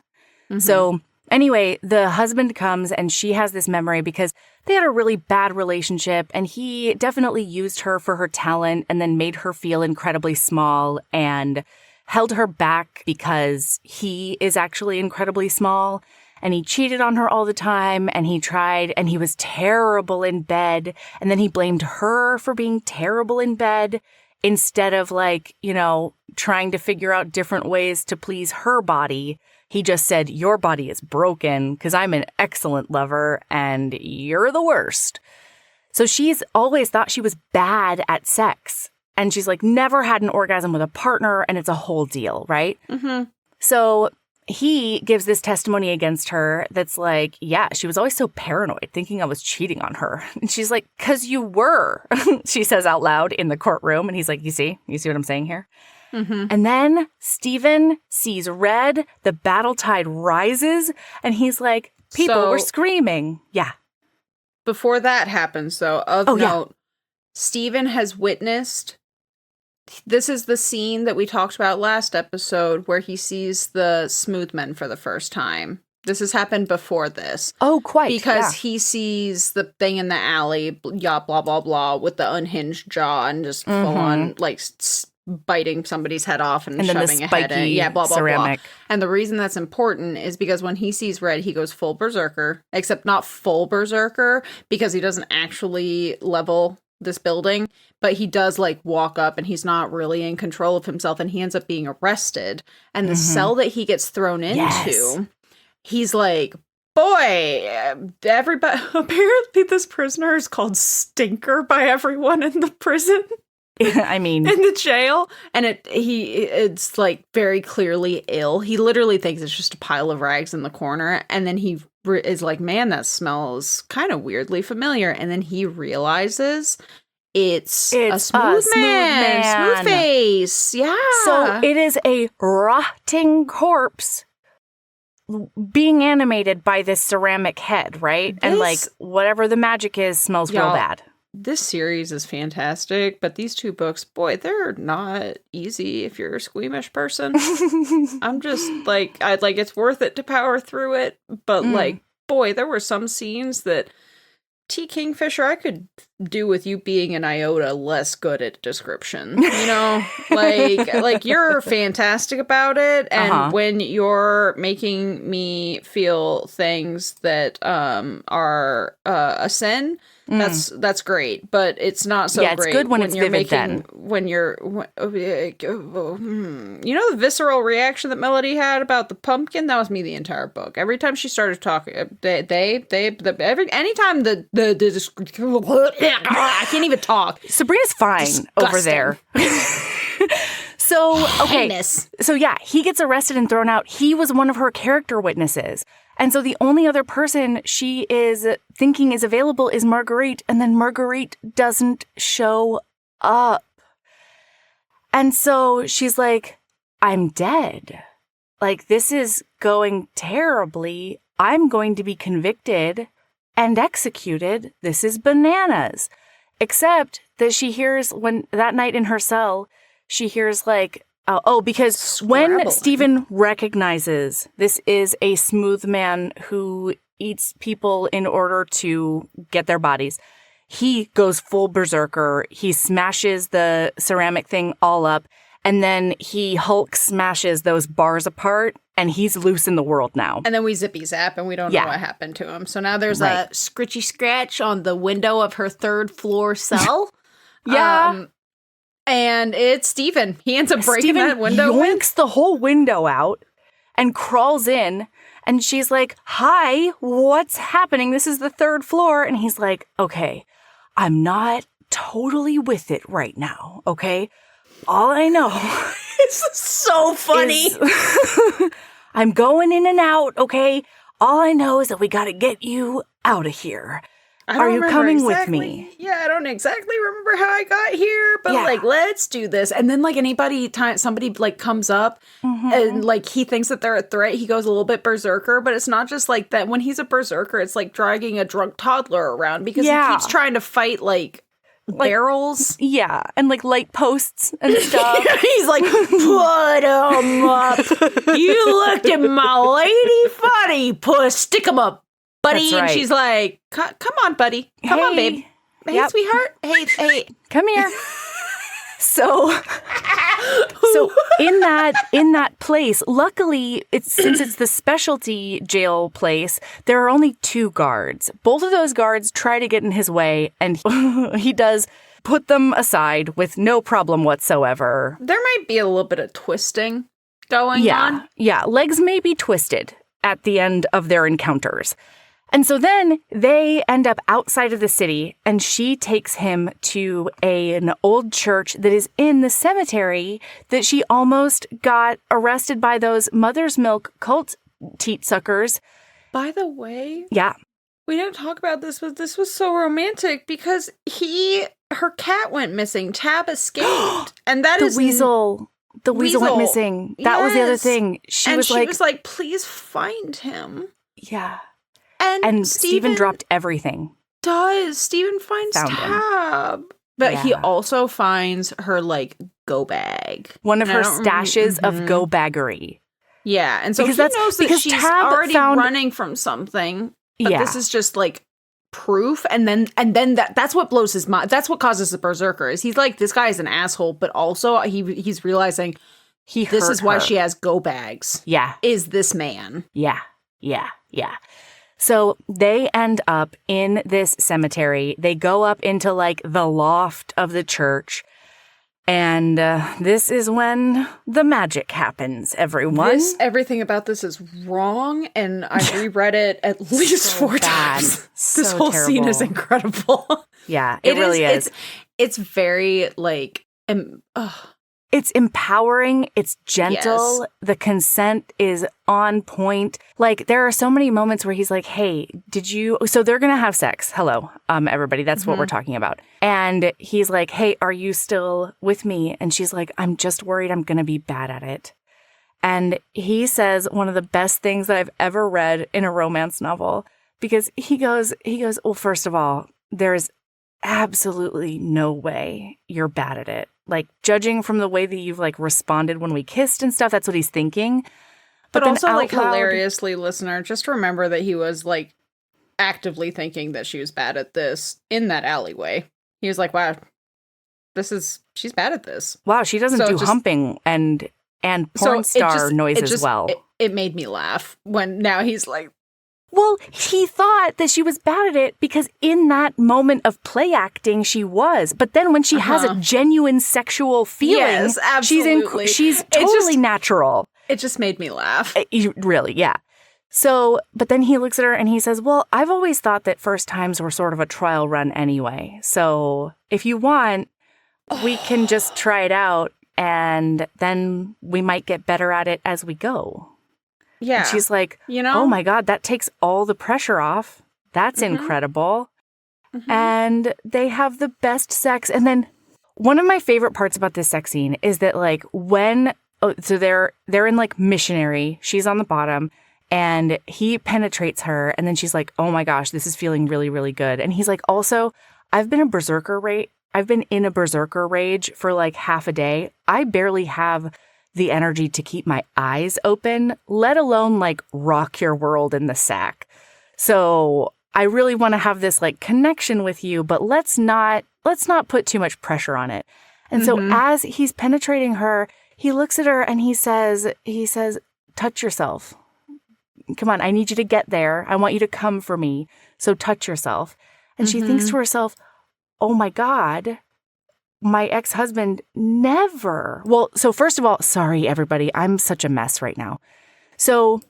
So anyway, the husband comes and she has this memory because they had a really bad relationship and he definitely used her for her talent and then made her feel incredibly small and held her back because he is actually incredibly small. And he cheated on her all the time, and he tried, and he was terrible in bed. And then he blamed her for being terrible in bed instead of, like, you know, trying to figure out different ways to please her body. He just said, your body is broken because I'm an excellent lover, and you're the worst. So she's always thought she was bad at sex. And she's, like, never had an orgasm with a partner, and it's a whole deal, right? So he gives this testimony against her that's like, yeah, she was always so paranoid, thinking I was cheating on her. And she's like, 'cause you were, she says out loud in the courtroom. And he's like, you see what I'm saying here? And then Stephen sees red, the battle tide rises, and he's like, people were screaming. Yeah. Before that happens, though, of note, Stephen has witnessed. This is the scene that we talked about last episode where he sees the smooth men for the first time. This has happened before this. Oh, quite. Because he sees the thing in the alley, blah, blah, blah, with the unhinged jaw and just full on, like, biting somebody's head off and shoving a head in. Yeah, blah, blah, ceramic. Blah. And the reason that's important is because when he sees red, he goes full berserker, except not full berserker because he doesn't actually level this building, but he does like walk up and he's not really in control of himself and he ends up being arrested. And the cell that he gets thrown into, he's like, boy, everybody, apparently this prisoner is called Stinker by everyone in the prison. I mean, in the jail, and it's like very clearly ill. He literally thinks it's just a pile of rags in the corner, and then he is like, man, that smells kind of weirdly familiar. And then he realizes it's a smooth man, smooth face. Yeah. So it is a rotting corpse being animated by this ceramic head, right? And like whatever the magic is smells real bad. This series is fantastic, but these two books, boy, they're not easy if you're a squeamish person. I'm just like, it's worth it to power through it, but like, boy, there were some scenes that T. Kingfisher, I could do with you being an iota less good at description. You know, like you're fantastic about it, and when you're making me feel things that are a sin, that's great. But it's not so great. It's good when it's you're vivid. You know the visceral reaction that Melody had about the pumpkin? That was me the entire book. Every time she started talking, anytime I can't even talk. Sabrina's fine over there. So, okay. Heinous. So, yeah, he gets arrested and thrown out. He was one of her character witnesses. And so the only other person she is thinking is available is Marguerite. And then Marguerite doesn't show up. And so she's like, I'm dead. Like, this is going terribly. I'm going to be convicted and executed. This is bananas. Except that she hears when that night in her cell, she hears like, because Scrabbling. When Stephen recognizes this is a smooth man who eats people in order to get their bodies, he goes full berserker. He smashes the ceramic thing all up, and then he Hulk smashes those bars apart, and he's loose in the world now. And then we zippy zap, and we don't know what happened to him. So now there's a scritchy scratch on the window of her 3rd floor cell. And it's Stephen. He ends up breaking that window. Yoinks the whole window out and crawls in. And she's like, hi, what's happening? This is the 3rd floor. And he's like, okay, I'm not totally with it right now, okay? All I know this is so funny. I'm going in and out, okay? All I know is that we got to get you out of here. Are you coming with me? Yeah, I don't exactly remember how I got here, but like, let's do this. And then like somebody like comes up and like he thinks that they're a threat. He goes a little bit berserker, but it's not just like that. When he's a berserker, it's like dragging a drunk toddler around because he keeps trying to fight like barrels. Yeah, and like light posts and stuff. He's like, put them up. You looked at my lady funny, puss. Stick them up, buddy. That's right. And she's like, come on, buddy. Come on, babe. Hey, sweetheart. Hey. Come here. So in that place, luckily, since it's the specialty jail place, there are only 2 guards. Both of those guards try to get in his way, and he does put them aside with no problem whatsoever. There might be a little bit of twisting going on. Yeah, legs may be twisted at the end of their encounters. And so then they end up outside of the city, and she takes him to an old church that is in the cemetery that she almost got arrested by those mother's milk cult teat suckers. By the way, we didn't talk about this, but this was so romantic because her cat went missing. Tab escaped, and that the weasel went missing. That was the other thing. She was like, please find him. Yeah. And Stephen dropped everything. Stephen finds Tab. But he also finds her, like, go bag. One of her stashes of go baggery. Yeah, and so he knows that she's already running from something. But this is just, like, proof. And then that's what blows his mind. That's what causes the berserker. Is he's like, this guy is an asshole, but also he's realizing this is why she has go bags. Yeah. Is this man. Yeah. So they end up in this cemetery. They go up into like the loft of the church. And this is when the magic happens, everyone. Everything about this is wrong. And I reread it at least 4 times. This whole scene is incredible. Yeah, it really is. It's very like... It's empowering. It's gentle. Yes. The consent is on point. Like, there are so many moments where he's like, hey, so they're going to have sex. Hello, everybody. That's what we're talking about. And he's like, hey, are you still with me? And she's like, I'm just worried I'm going to be bad at it. And he says one of the best things that I've ever read in a romance novel, because he goes, well, first of all, there's absolutely no way you're bad at it. Like, judging from the way that you've, like, responded when we kissed and stuff, that's what he's thinking. But also, like, hilariously, listener, just remember that he was, like, actively thinking that she was bad at this in that alleyway. He was like, wow, she's bad at this. Wow, she doesn't do humping and porn star noise as well. It made me laugh when now he's like, well, he thought that she was bad at it because in that moment of play acting, she was. But then when she has a genuine sexual feeling, yes, absolutely. she's totally natural. It just made me laugh. Really, yeah. So, but then he looks at her and he says, well, I've always thought that first times were sort of a trial run anyway. So if you want, we can just try it out and then we might get better at it as we go. Yeah. And she's like, oh my God, that takes all the pressure off. That's incredible. And they have the best sex. And then one of my favorite parts about this sex scene is that like so they're in like missionary, she's on the bottom and he penetrates her. And then she's like, oh my gosh, this is feeling really, really good. And he's like, also, I've been in a berserker rage for like half a day. I barely have the energy to keep my eyes open, let alone like rock your world in the sack. So I really want to have this like connection with you, but let's not put too much pressure on it. And so as he's penetrating her, he looks at her and he says, touch yourself. Come on, I need you to get there. I want you to come for me. So touch yourself. And she thinks to herself, oh my God, my ex-husband never. Well, so first of all, sorry, everybody. I'm such a mess right now. So.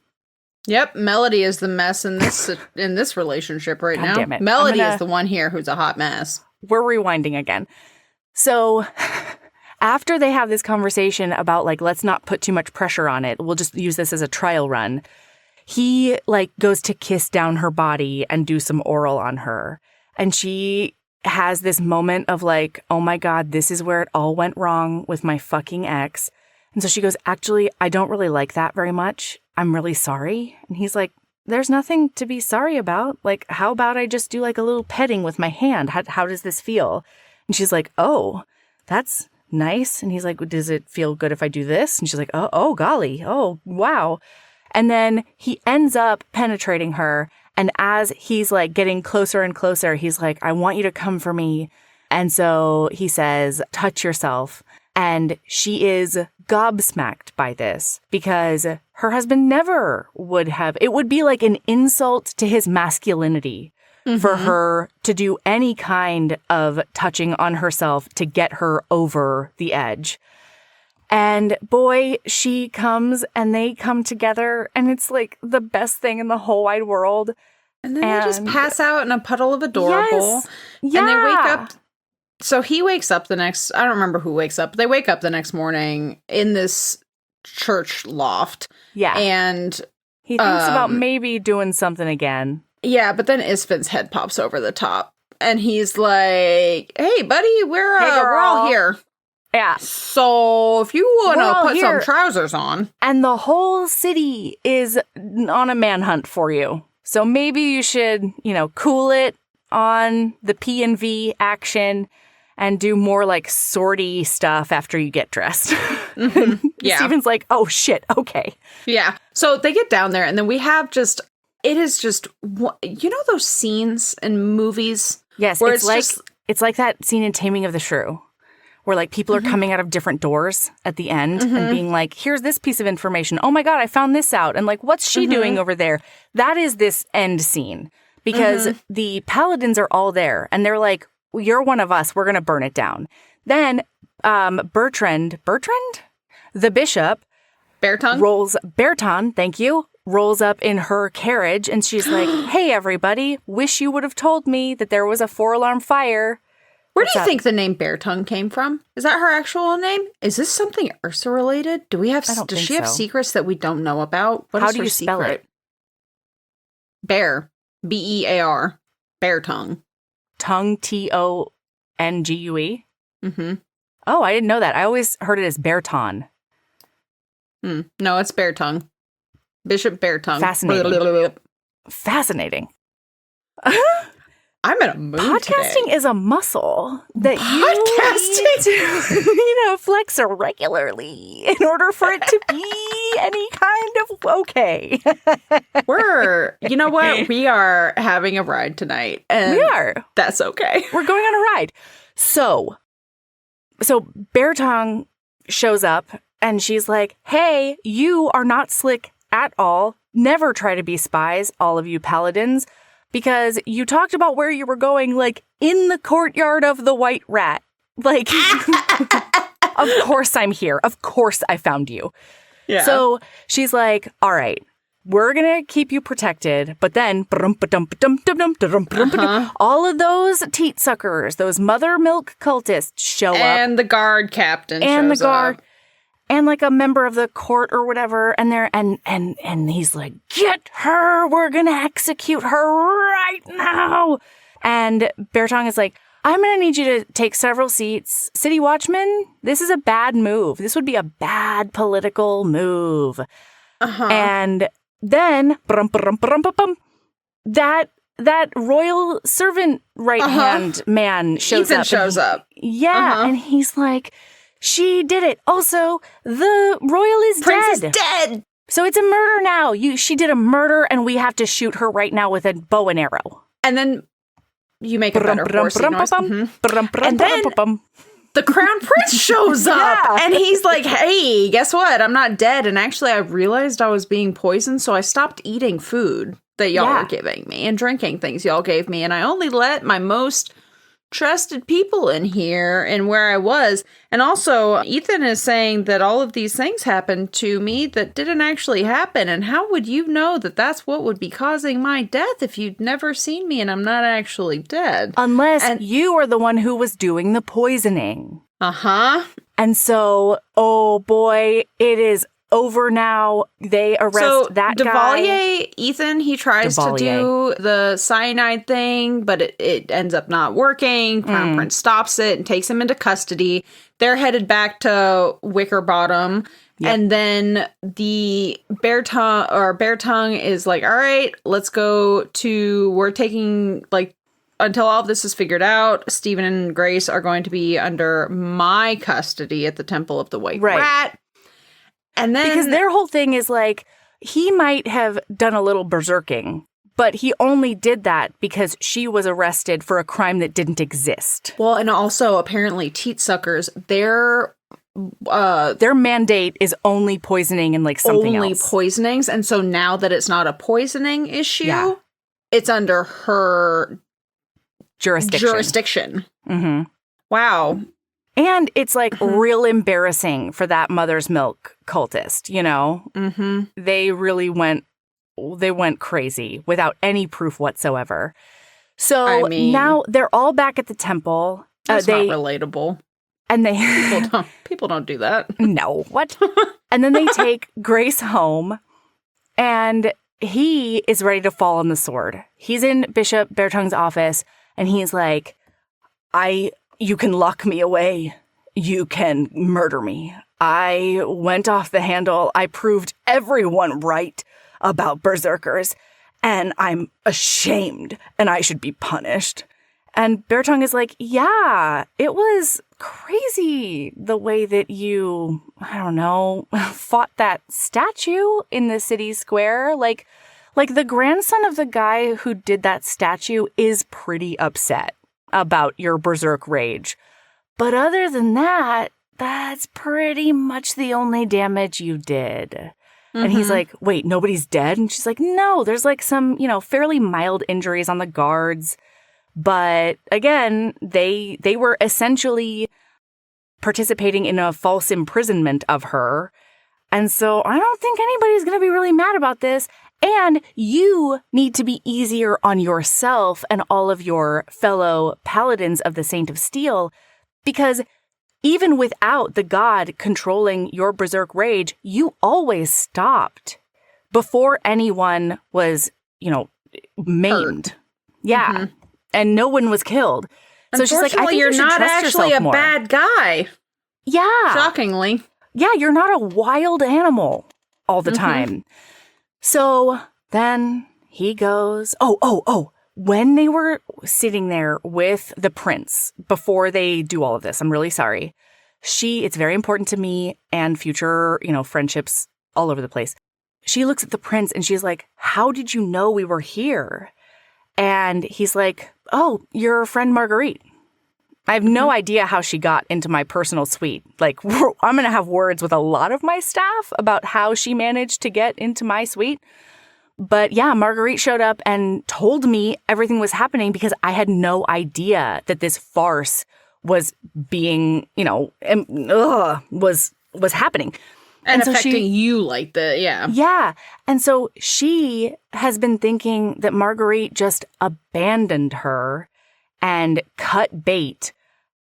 Yep. Melody is the mess in this relationship right now. Damn it. Melody is the one here who's a hot mess. We're rewinding again. So after they have this conversation about like, let's not put too much pressure on it. We'll just use this as a trial run. He like goes to kiss down her body and do some oral on her. And she has this moment of like, oh my God, this is where it all went wrong with my fucking ex. And so she goes, actually, I don't really like that very much. I'm really sorry. And he's like, there's nothing to be sorry about. Like, how about I just do like a little petting with my hand? How does this feel? And she's like, oh, that's nice. And he's like, does it feel good if I do this? And she's like, oh, golly. Oh, wow. And then he ends up penetrating her. And as he's like getting closer and closer, he's like, I want you to come for me. And so he says, touch yourself. And she is gobsmacked by this because her husband never would have. It would be like an insult to his masculinity for her to do any kind of touching on herself to get her over the edge. And boy, she comes and they come together and it's like the best thing in the whole wide world. And then they just pass out in a puddle of adorable. Yes. Yeah. And they wake up. So he wakes up I don't remember who wakes up, but they wake up the next morning in this church loft. Yeah. And he thinks about maybe doing something again. Yeah, but then Isfin's head pops over the top. And he's like, hey, buddy, we're all here. Yeah. So if you want to put some trousers on. And the whole city is on a manhunt for you. So maybe you should, cool it on the P&V action and do more like sortie stuff after you get dressed. Yeah. Steven's like, oh shit, okay. Yeah. So they get down there and then we have it is just, those scenes in movies? Yes, where it's like that scene in Taming of the Shrew. Where like people are coming out of different doors at the end and being like, here's this piece of information. Oh my God, I found this out. And like, what's she doing over there? That is this end scene because the Paladins are all there and they're like, well, you're one of us. We're going to burn it down. Then Bertrand, the bishop, Berton, thank you, rolls up in her carriage and she's like, hey, everybody, wish you would have told me that there was a 4-alarm fire. Where do you think the name Bear Tongue came from? Is that her actual name? Is this something Ursa related? Does she have secrets that we don't know about? How do you spell it? Bear. B-E-A-R. Bear Tongue. Tongue, T-O-N-G-U-E? Mm-hmm. Oh, I didn't know that. I always heard it as Bearton. No, it's Bear Tongue. Bishop Bear Tongue. Fascinating. Fascinating. I'm in a mood Podcasting today. is a muscle that you need to, flex regularly in order for it to be any kind of Okay. You know what? We are having a ride tonight. And We are. That's okay. We're going on a ride. So Bear Tongue shows up and she's like, hey, you are not slick at all. Never try to be spies, all of you paladins, because you talked about where you were going, like, in the courtyard of the White Rat. Like, of course I'm here. Of course I found you. Yeah. So she's like, all right, we're going to keep you protected. But then all of those teat suckers, those mother milk cultists show up. And the guard captain And shows the guard. up. And like a member of the court or whatever. And they're and he's like, get her. We're going to execute her right now. And Bear Tongue is like, I'm going to need you to take several seats. City Watchman, this is a bad move. This would be a bad political move. And then, that royal servant right-hand man shows Ethan up. shows up. Yeah, and he's like, she did it. Also, the royal is Prince dead. is dead. So it's a murder now. She did a murder, and we have to shoot her right now with a bow and arrow. And then you make a better horsey noise. And then the crown prince shows up and he's like, hey, guess what? I'm not dead. And actually, I realized I was being poisoned, so I stopped eating food that y'all were giving me and drinking things y'all gave me. And I only let my most trusted people in here and where I was. And also, Ethan is saying that all of these things happened to me that didn't actually happen. And how would you know that that's what would be causing my death if you'd never seen me and I'm not actually dead? Unless you are the one who was doing the poisoning. Uh-huh. And so, oh boy, it is over now. They arrest that guy. Ethan, he tries to do the cyanide thing, but it ends up not working. Crown Prince stops it and takes him into custody. They're headed back to Wickerbottom. Yep. And then the Bear Tongue is like, all right, let's go we're taking, like, until all of this is figured out, Stephen and Grace are going to be under my custody at the Temple of the White Rat. And then, because their whole thing is like, he might have done a little berserking, but he only did that because she was arrested for a crime that didn't exist. Well, and also apparently teat suckers, their mandate is only poisoning and like something else. Only poisonings. And so now that it's not a poisoning issue, it's under her jurisdiction. Mm-hmm. Wow. And it's like real embarrassing for that mother's milk cultist, you know? Mm-hmm. They really went crazy without any proof whatsoever. So now they're all back at the temple. That's not relatable. And they people don't do that. No, what? And then they take Grace home, and he is ready to fall on the sword. He's in Bishop Bear Tongue's office, and he's like, you can lock me away. You can murder me. I went off the handle. I proved everyone right about berserkers, and I'm ashamed, and I should be punished. And Bear Tongue is like, yeah, it was crazy the way that you, I don't know, fought that statue in the city square. Like the grandson of the guy who did that statue is pretty upset about your berserk rage. But other than that, that's pretty much the only damage you did. Mm-hmm. And he's like, wait, nobody's dead? And she's like, no, there's like some, fairly mild injuries on the guards. But again, they were essentially participating in a false imprisonment of her. And so I don't think anybody's going to be really mad about this. And you need to be easier on yourself and all of your fellow paladins of the Saint of Steel, because even without the god controlling your berserk rage, you always stopped before anyone was, maimed. Hurt. Yeah. Mm-hmm. And no one was killed. So she's like, I think you're not actually a bad guy. Yeah. Shockingly. Yeah, you're not a wild animal all the time. So then he goes, when they were sitting there with the prince before they do all of this, I'm really sorry. It's very important to me and future, friendships all over the place. she looks at the prince and she's like, how did you know we were here? And he's like, oh, your friend Marguerite. I have no idea how she got into my personal suite. Like, I'm going to have words with a lot of my staff about how she managed to get into my suite. But yeah, Marguerite showed up and told me everything was happening because I had no idea that this farce was being, was happening. And so affecting you like that, yeah. Yeah. And so she has been thinking that Marguerite just abandoned her and cut bait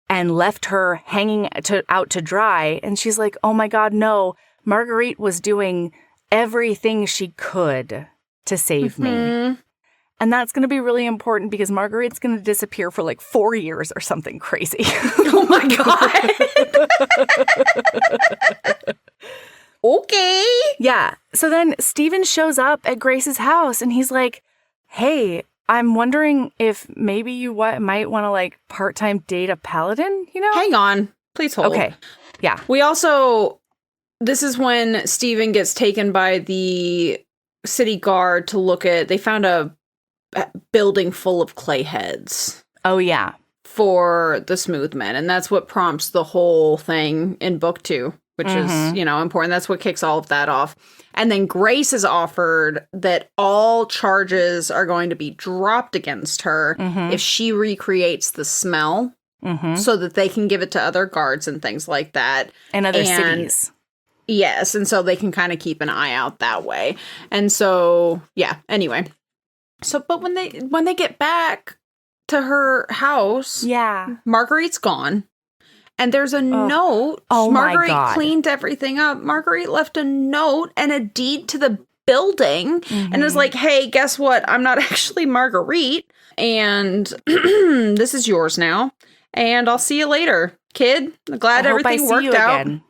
and left her hanging out to dry. And she's like, oh my God, no. Marguerite was doing everything she could to save me. And that's going to be really important because Marguerite's going to disappear for like 4 years or something crazy. Oh my God. Okay. Yeah. So then Stephen shows up at Grace's house and he's like, hey, I'm wondering if maybe you might want to like part-time date a paladin, Hang on. Please hold. Okay. Yeah. This is when Stephen gets taken by the city guard to look at, they found a building full of clay heads. Oh, yeah. For the Smooth Men. And that's what prompts the whole thing in book 2, which is, important. That's what kicks all of that off. And then Grace is offered that all charges are going to be dropped against her if she recreates the smell so that they can give it to other guards and things like that. And other cities. Yes. And so they can kind of keep an eye out that way. And so, yeah. Anyway. So, but when they get back to her house, Marguerite's gone. And there's a note. Oh, Marguerite my God. cleaned everything up. Marguerite left a note and a deed to the building and is like, hey, guess what? I'm not actually Marguerite. And this is yours now. And I'll see you later, kid. Glad everything worked out. Again.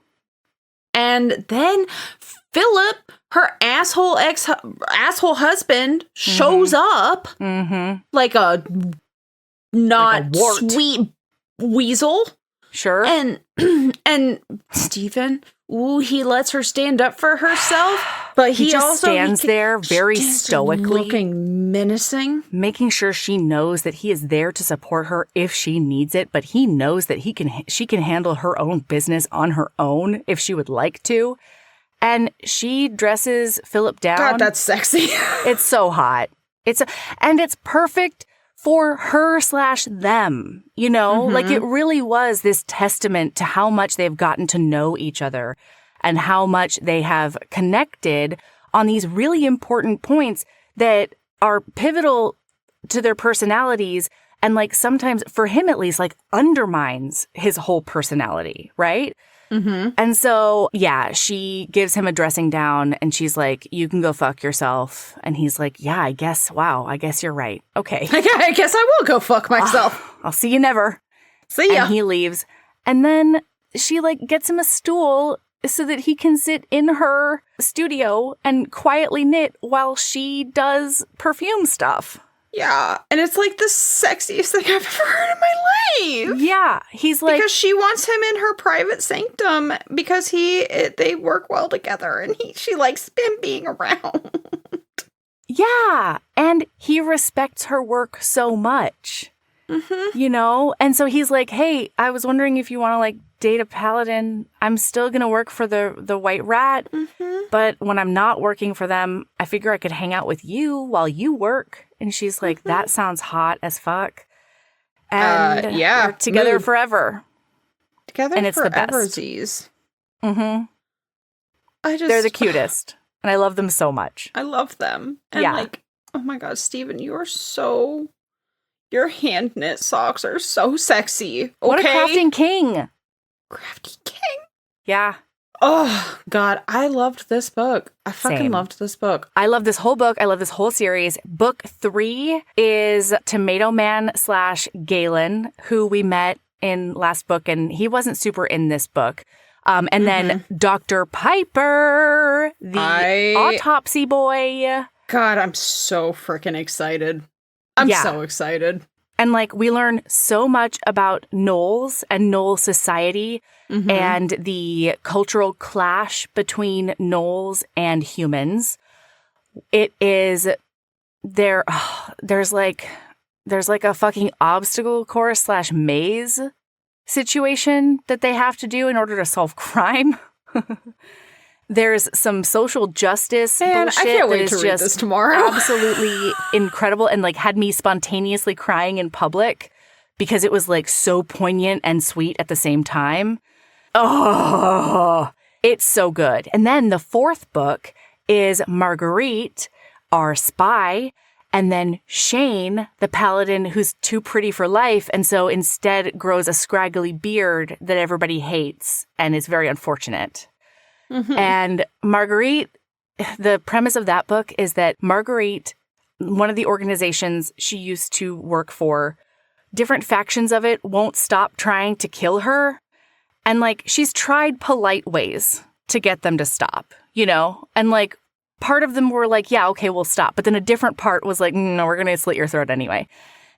And then Philip, her asshole husband, shows up like a not sweet weasel. Sure. And Stephen, he lets her stand up for herself, but he just also stands there very stoically, looking menacing, making sure she knows that he is there to support her if she needs it, but he knows that she can handle her own business on her own if she would like to. And she dresses Philip down. God, that's sexy. It's so hot. And it's perfect for her/them, Like it really was this testament to how much they've gotten to know each other and how much they have connected on these really important points that are pivotal to their personalities and like sometimes, for him at least, like undermines his whole personality, right? And so, yeah, she gives him a dressing down and she's like, you can go fuck yourself. And he's like, yeah, I guess you're right. Okay. I guess I will go fuck myself. I'll see you never. See ya. And he leaves. And then she like gets him a stool so that he can sit in her studio and quietly knit while she does perfume stuff. Yeah, and it's like the sexiest thing I've ever heard in my life. Yeah, he's like... Because she wants him in her private sanctum because they work well together and she likes him being around. Yeah, and he respects her work so much, And so he's like, hey, I was wondering if you want to like date a paladin. I'm still going to work for the White Rat, but when I'm not working for them, I figure I could hang out with you while you work. And she's like, that sounds hot as fuck. And we're together forever. Together and it's forever, the best. Z's. They're the cutest. And I love them so much. I love them. And like, oh my God, Stephen, your hand knit socks are so sexy. Okay? What a crafting king. Crafty king. Yeah. Oh, God, I loved this book. I fucking loved this book. I love this whole book. I love this whole series. Book 3 is Tomato Man / Galen, who we met in last book, and he wasn't super in this book. And then Dr. Piper, the autopsy boy. God, I'm so freaking excited. I'm so excited. And like we learn so much about gnolls and gnoll society and the cultural clash between gnolls and humans. It is there's like a fucking obstacle course / maze situation that they have to do in order to solve crime. There's some social justice bullshit I can't wait that to is read just this tomorrow. absolutely incredible and like had me spontaneously crying in public because it was like so poignant and sweet at the same time. Oh, it's so good. And then the fourth book is Marguerite, our spy, and then Shane, the paladin who's too pretty for life and so instead grows a scraggly beard that everybody hates and is very unfortunate. And Marguerite, the premise of that book is that Marguerite, one of the organizations she used to work for, different factions of it won't stop trying to kill her. And like she's tried polite ways to get them to stop, you know? And like part of them were like, yeah, okay, we'll stop. But then a different part was like, no, we're going to slit your throat anyway.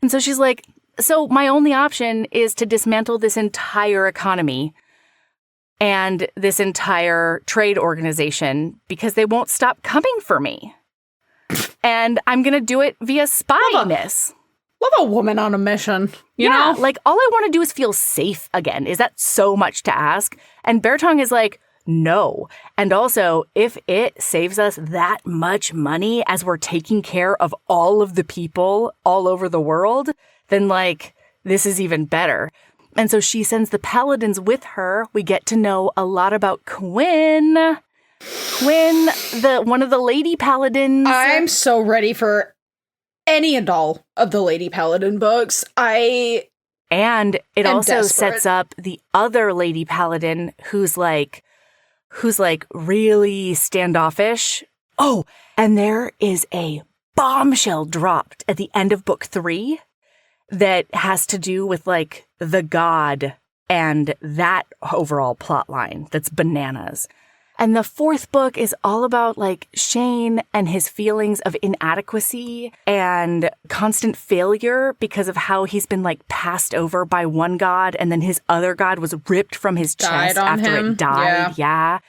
And so she's like, so my only option is to dismantle this entire economy and this entire trade organization because they won't stop coming for me. And I'm going to do it via spyness. Love a woman on a mission, you know? Like all I want to do is feel safe again. Is that so much to ask? And Bertong is like, no. And also, if it saves us that much money as we're taking care of all of the people all over the world, then like this is even better. And so she sends the paladins with her. We get to know a lot about Quinn. Quinn, one of the lady paladins. I'm so ready for any and all of the Lady Paladin books. And it also desperate. sets up the other lady paladin who's like really standoffish. Oh, and there is a bombshell dropped at the end of book 3 that has to do with like the god and that overall plot line that's bananas. And the fourth book is all about like Shane and his feelings of inadequacy and constant failure because of how he's been like passed over by one god and then his other god was ripped from his chest after it died. Yeah.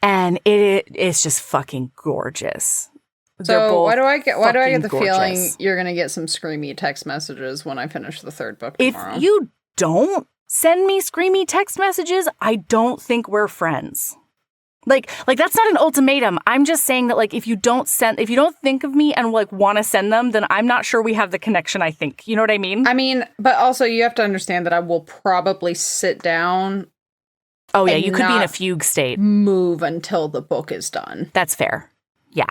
And it's just fucking gorgeous. So why do I get the feeling you're going to get some screamy text messages when I finish the third book tomorrow? If you don't send me screamy text messages, I don't think we're friends. Like that's not an ultimatum. I'm just saying that like if you don't think of me and like want to send them, then I'm not sure we have the connection I think. You know what I mean? I mean, but also you have to understand that I will probably sit down. Oh yeah, you could be in a fugue state. Move until the book is done. That's fair. Yeah.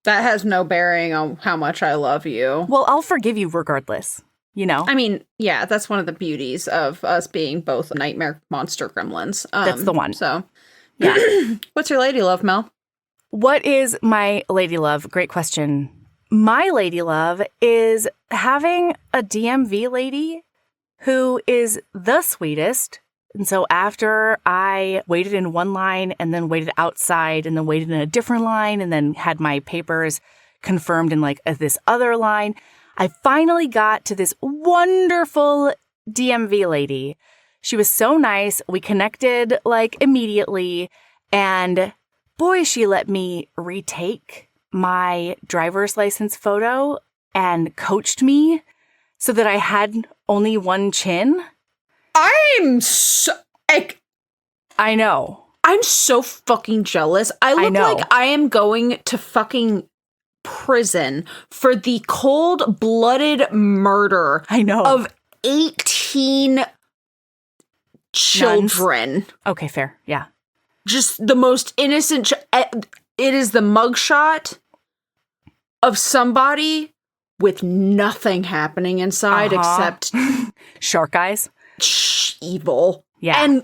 That has no bearing on how much I love you. Well, I'll forgive you regardless. You know? I mean, yeah, that's one of the beauties of us being both nightmare monster gremlins. That's the one. So yeah. What's your lady love, Mel? What is my lady love? Great question. My lady love is having a DMV lady who is the sweetest. And so after I waited in one line and then waited outside and then waited in a different line and then had my papers confirmed in like this other line, I finally got to this wonderful DMV lady. She was so nice. We connected like immediately. And boy, she let me retake my driver's license photo and coached me so that I had only one chin. I'm so... I know. I'm so fucking jealous. I look like I am going to fucking prison for the cold-blooded murder of 18 children. Nuns. Okay, fair. Yeah. Just the most innocent... it is the mugshot of somebody with nothing happening inside except... shark eyes. Evil. Yeah.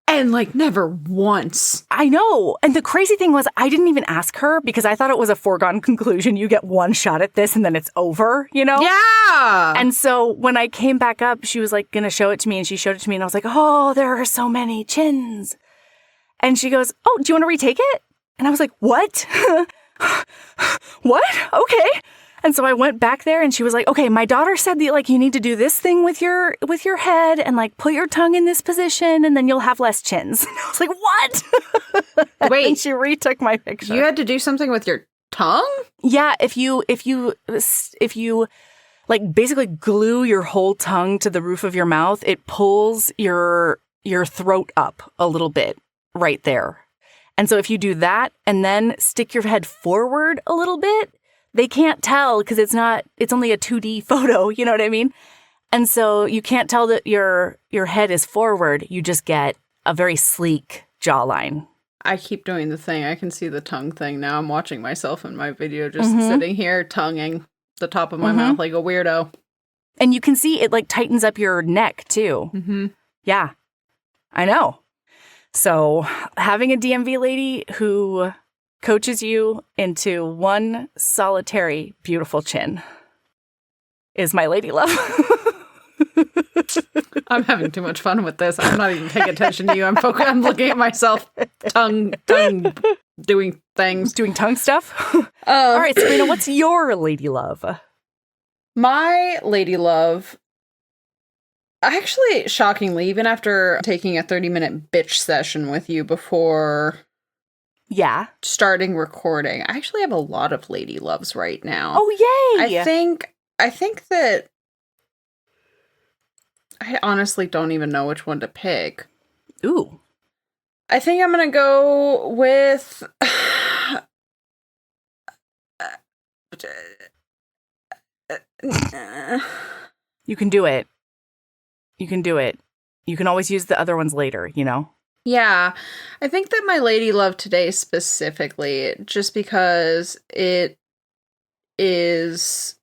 And like never once. I know. And the crazy thing was I didn't even ask her because I thought it was a foregone conclusion. You get one shot at this and then it's over, you know? Yeah. And so when I came back up, she was like going to show it to me and she showed it to me and I was like, oh, there are so many chins. And she goes, oh, do you want to retake it? And I was like, what? What? Okay. And so I went back there and she was like, okay, my daughter said that like you need to do this thing with your head and like put your tongue in this position and then you'll have less chins. And I was like, what? Wait. And she retook my picture. You had to do something with your tongue? Yeah, if you like basically glue your whole tongue to the roof of your mouth, it pulls your throat up a little bit right there. And so if you do that and then stick your head forward a little bit, they can't tell because it's only a 2D photo, you know what I mean? And so you can't tell that your head is forward. You just get a very sleek jawline. I keep doing the thing. I can see the tongue thing now. I'm watching myself in my video just sitting here tonguing the top of my mouth like a weirdo. And you can see it like tightens up your neck too. Mm-hmm. Yeah, I know. So having a DMV lady who coaches you into one solitary beautiful chin is my lady love. I'm having too much fun with this. I'm not even paying attention to you. I'm looking at myself, tongue doing things. Doing tongue stuff? All right, Sabrina, what's your lady love? My lady love, actually, shockingly, even after taking a 30-minute bitch session with you before starting recording, I actually have a lot of lady loves right now. Oh, yay! I think that I honestly don't even know which one to pick. Ooh. I think I'm going to go with You can do it. You can do it. You can always use the other ones later, you know? Yeah. I think that my lady love today specifically, just because it is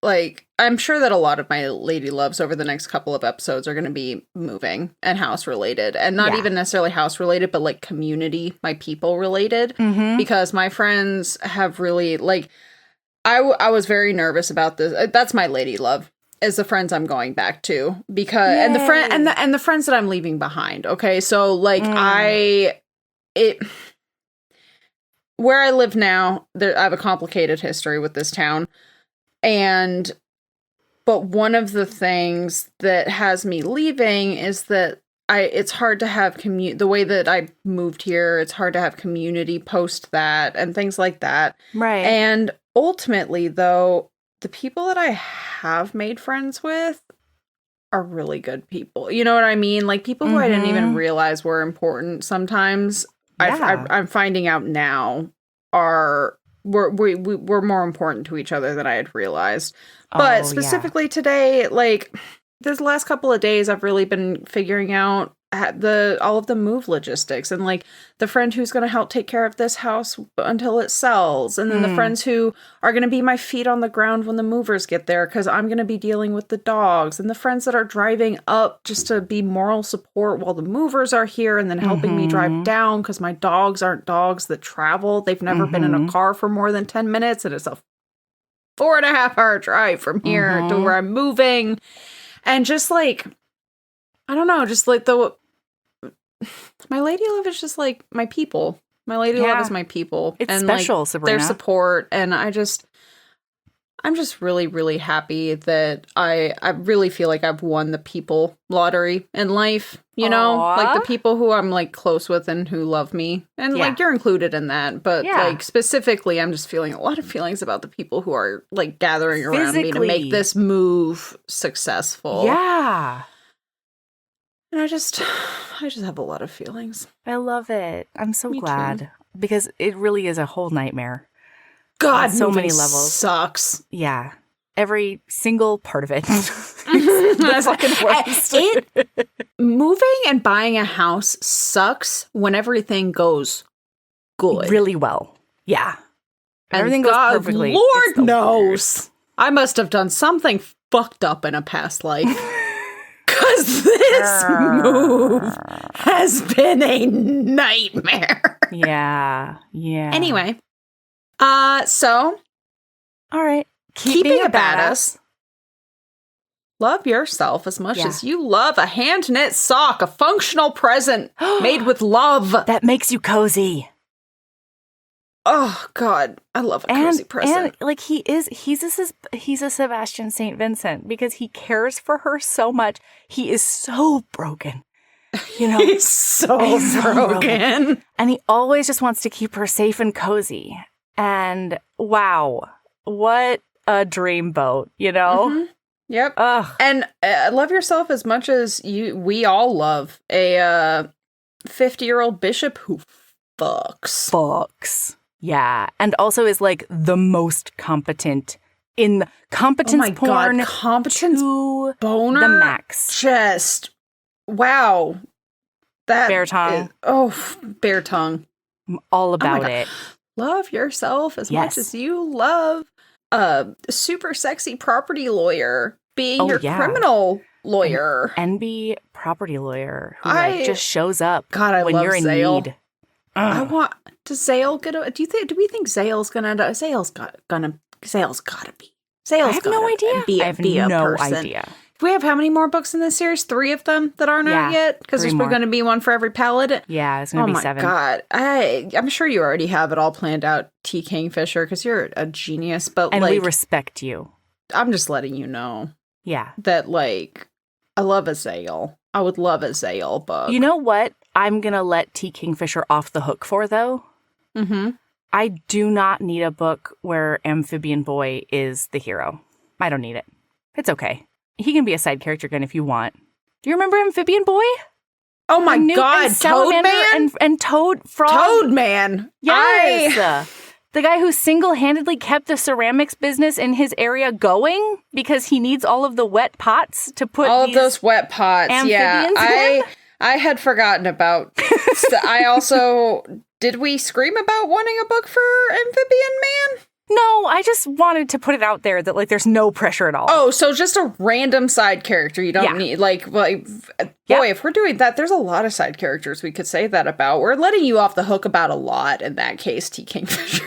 like, I'm sure that a lot of my lady loves over the next couple of episodes are going to be moving and house related, and not even necessarily house related, but like community, my people related, because my friends have really like, I was very nervous about this. That's my lady love, is the friends I'm going back to, because and the friends that I'm leaving behind. Okay, so like where I live now, I have a complicated history with this town, but one of the things that has me leaving is that it's hard to have the way that I moved here, it's hard to have community post that and things like that. Right. And ultimately, though, the people that I have made friends with are really good people. You know what I mean? Like people who I didn't even realize were important sometimes. Yeah. I'm finding out now we're more important to each other than I had realized. But specifically today, like this last couple of days, I've really been figuring out all of the move logistics, and like the friend who's going to help take care of this house until it sells, and then the friends who are going to be my feet on the ground when the movers get there, because I'm going to be dealing with the dogs, and the friends that are driving up just to be moral support while the movers are here, and then helping me drive down, because my dogs aren't dogs that travel. They've never been in a car for more than 10 minutes, and it's a 4.5-hour drive from here to where I'm moving. And just like, I don't know, just like my lady love is just like my people. My lady love is my people. It's and special, like, Sabrina. Their support. And I'm just really, really happy that I really feel like I've won the people lottery in life. You know, like the people who I'm like close with and who love me. And like you're included in that. But like specifically, I'm just feeling a lot of feelings about the people who are like gathering around me to make this move successful. Yeah. And I just have a lot of feelings. I love it. I'm so glad. Because it really is a whole nightmare. God, so many levels. Sucks. Yeah. Every single part of it. The fucking worst. Moving and buying a house sucks when everything goes good. Really well. Yeah. And everything goes perfectly. Lord knows. I must have done something fucked up in a past life. Because this move has been a nightmare. Yeah. Yeah. Anyway. So. All right. Keep being a badass. Love yourself as much as you love a hand-knit sock, a functional present made with love. That makes you cozy. Oh God, I love a cozy person. And like he's a Sebastian St. Vincent because he cares for her so much. He is so broken. You know, he's so broken. And he always just wants to keep her safe and cozy. And wow, what a dreamboat, you know? Mm-hmm. Yep. Ugh. And love yourself as much as we all love a 50-year-old bishop who fucks. Yeah. And also is like the most competent in competence porn. God, competence to boner the max. Just wow. That bare tongue. Bare tongue. I'm all about it. Love yourself as much as you love a super sexy property lawyer being your criminal lawyer. NB property lawyer who just shows up when love you're in Zale. need. Does Zale get a, do we think Zale's gonna end up? Zale's gotta be. I have no idea. I have no idea. We have how many more books in this series? 3 of them that aren't out yet? Because there's going to be one for every Paladin. Yeah, it's going to be 7. Oh my God. I'm sure you already have it all planned out, T. Kingfisher, because you're a genius. And we respect you. I'm just letting you know. Yeah. That, like, I love a Zale. I would love a Zale book. You know what I'm going to let T. Kingfisher off the hook for, though? Mm-hmm. I do not need a book where Amphibian Boy is the hero. I don't need it. It's okay. He can be a side character again if you want. Do you remember Amphibian Boy? Oh my God, Toad Man? And Toad Frog? Toad Man! Yes! The guy who single-handedly kept the ceramics business in his area going because he needs all of the wet pots to put all of those wet pots, amphibians in? I had forgotten about... I also... Did we scream about wanting a book for Amphibian Man? No, I just wanted to put it out there that, like, there's no pressure at all. Oh, so just a random side character. You don't need, boy, if we're doing that, there's a lot of side characters we could say that about. We're letting you off the hook about a lot in that case, T. Kingfisher.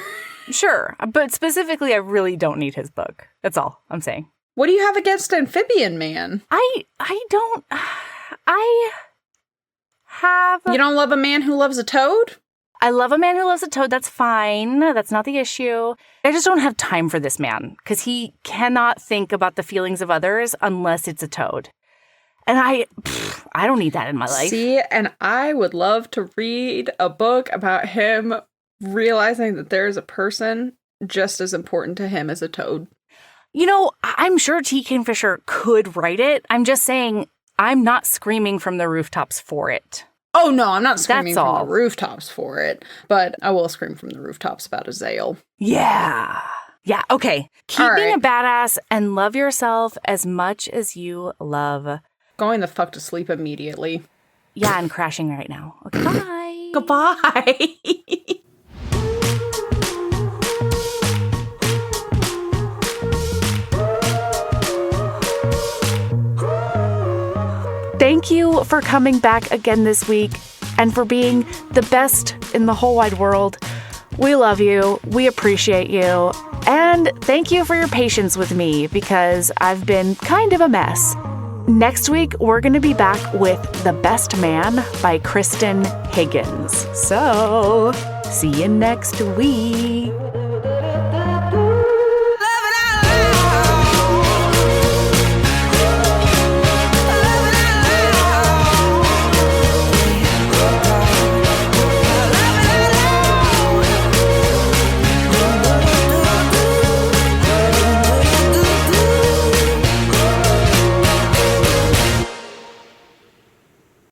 Sure, but specifically, I really don't need his book. That's all I'm saying. What do you have against Amphibian Man? I have... You don't love a man who loves a toad? I love a man who loves a toad. That's fine. That's not the issue. I just don't have time for this man because he cannot think about the feelings of others unless it's a toad. And I don't need that in my life. See, and I would love to read a book about him realizing that there is a person just as important to him as a toad. You know, I'm sure T. Kingfisher could write it. I'm just saying I'm not screaming from the rooftops for it. Oh, no, I'm not screaming from the rooftops for it, but I will scream from the rooftops about a Zale. Yeah. Yeah, okay. Keep being a badass and love yourself as much as you love... Going the fuck to sleep immediately. Yeah, and crashing right now. Okay, bye. Goodbye. Thank you for coming back again this week and for being the best in the whole wide world. We love you. We appreciate you. And thank you for your patience with me because I've been kind of a mess. Next week, we're going to be back with The Best Man by Kristen Higgins. So, see you next week.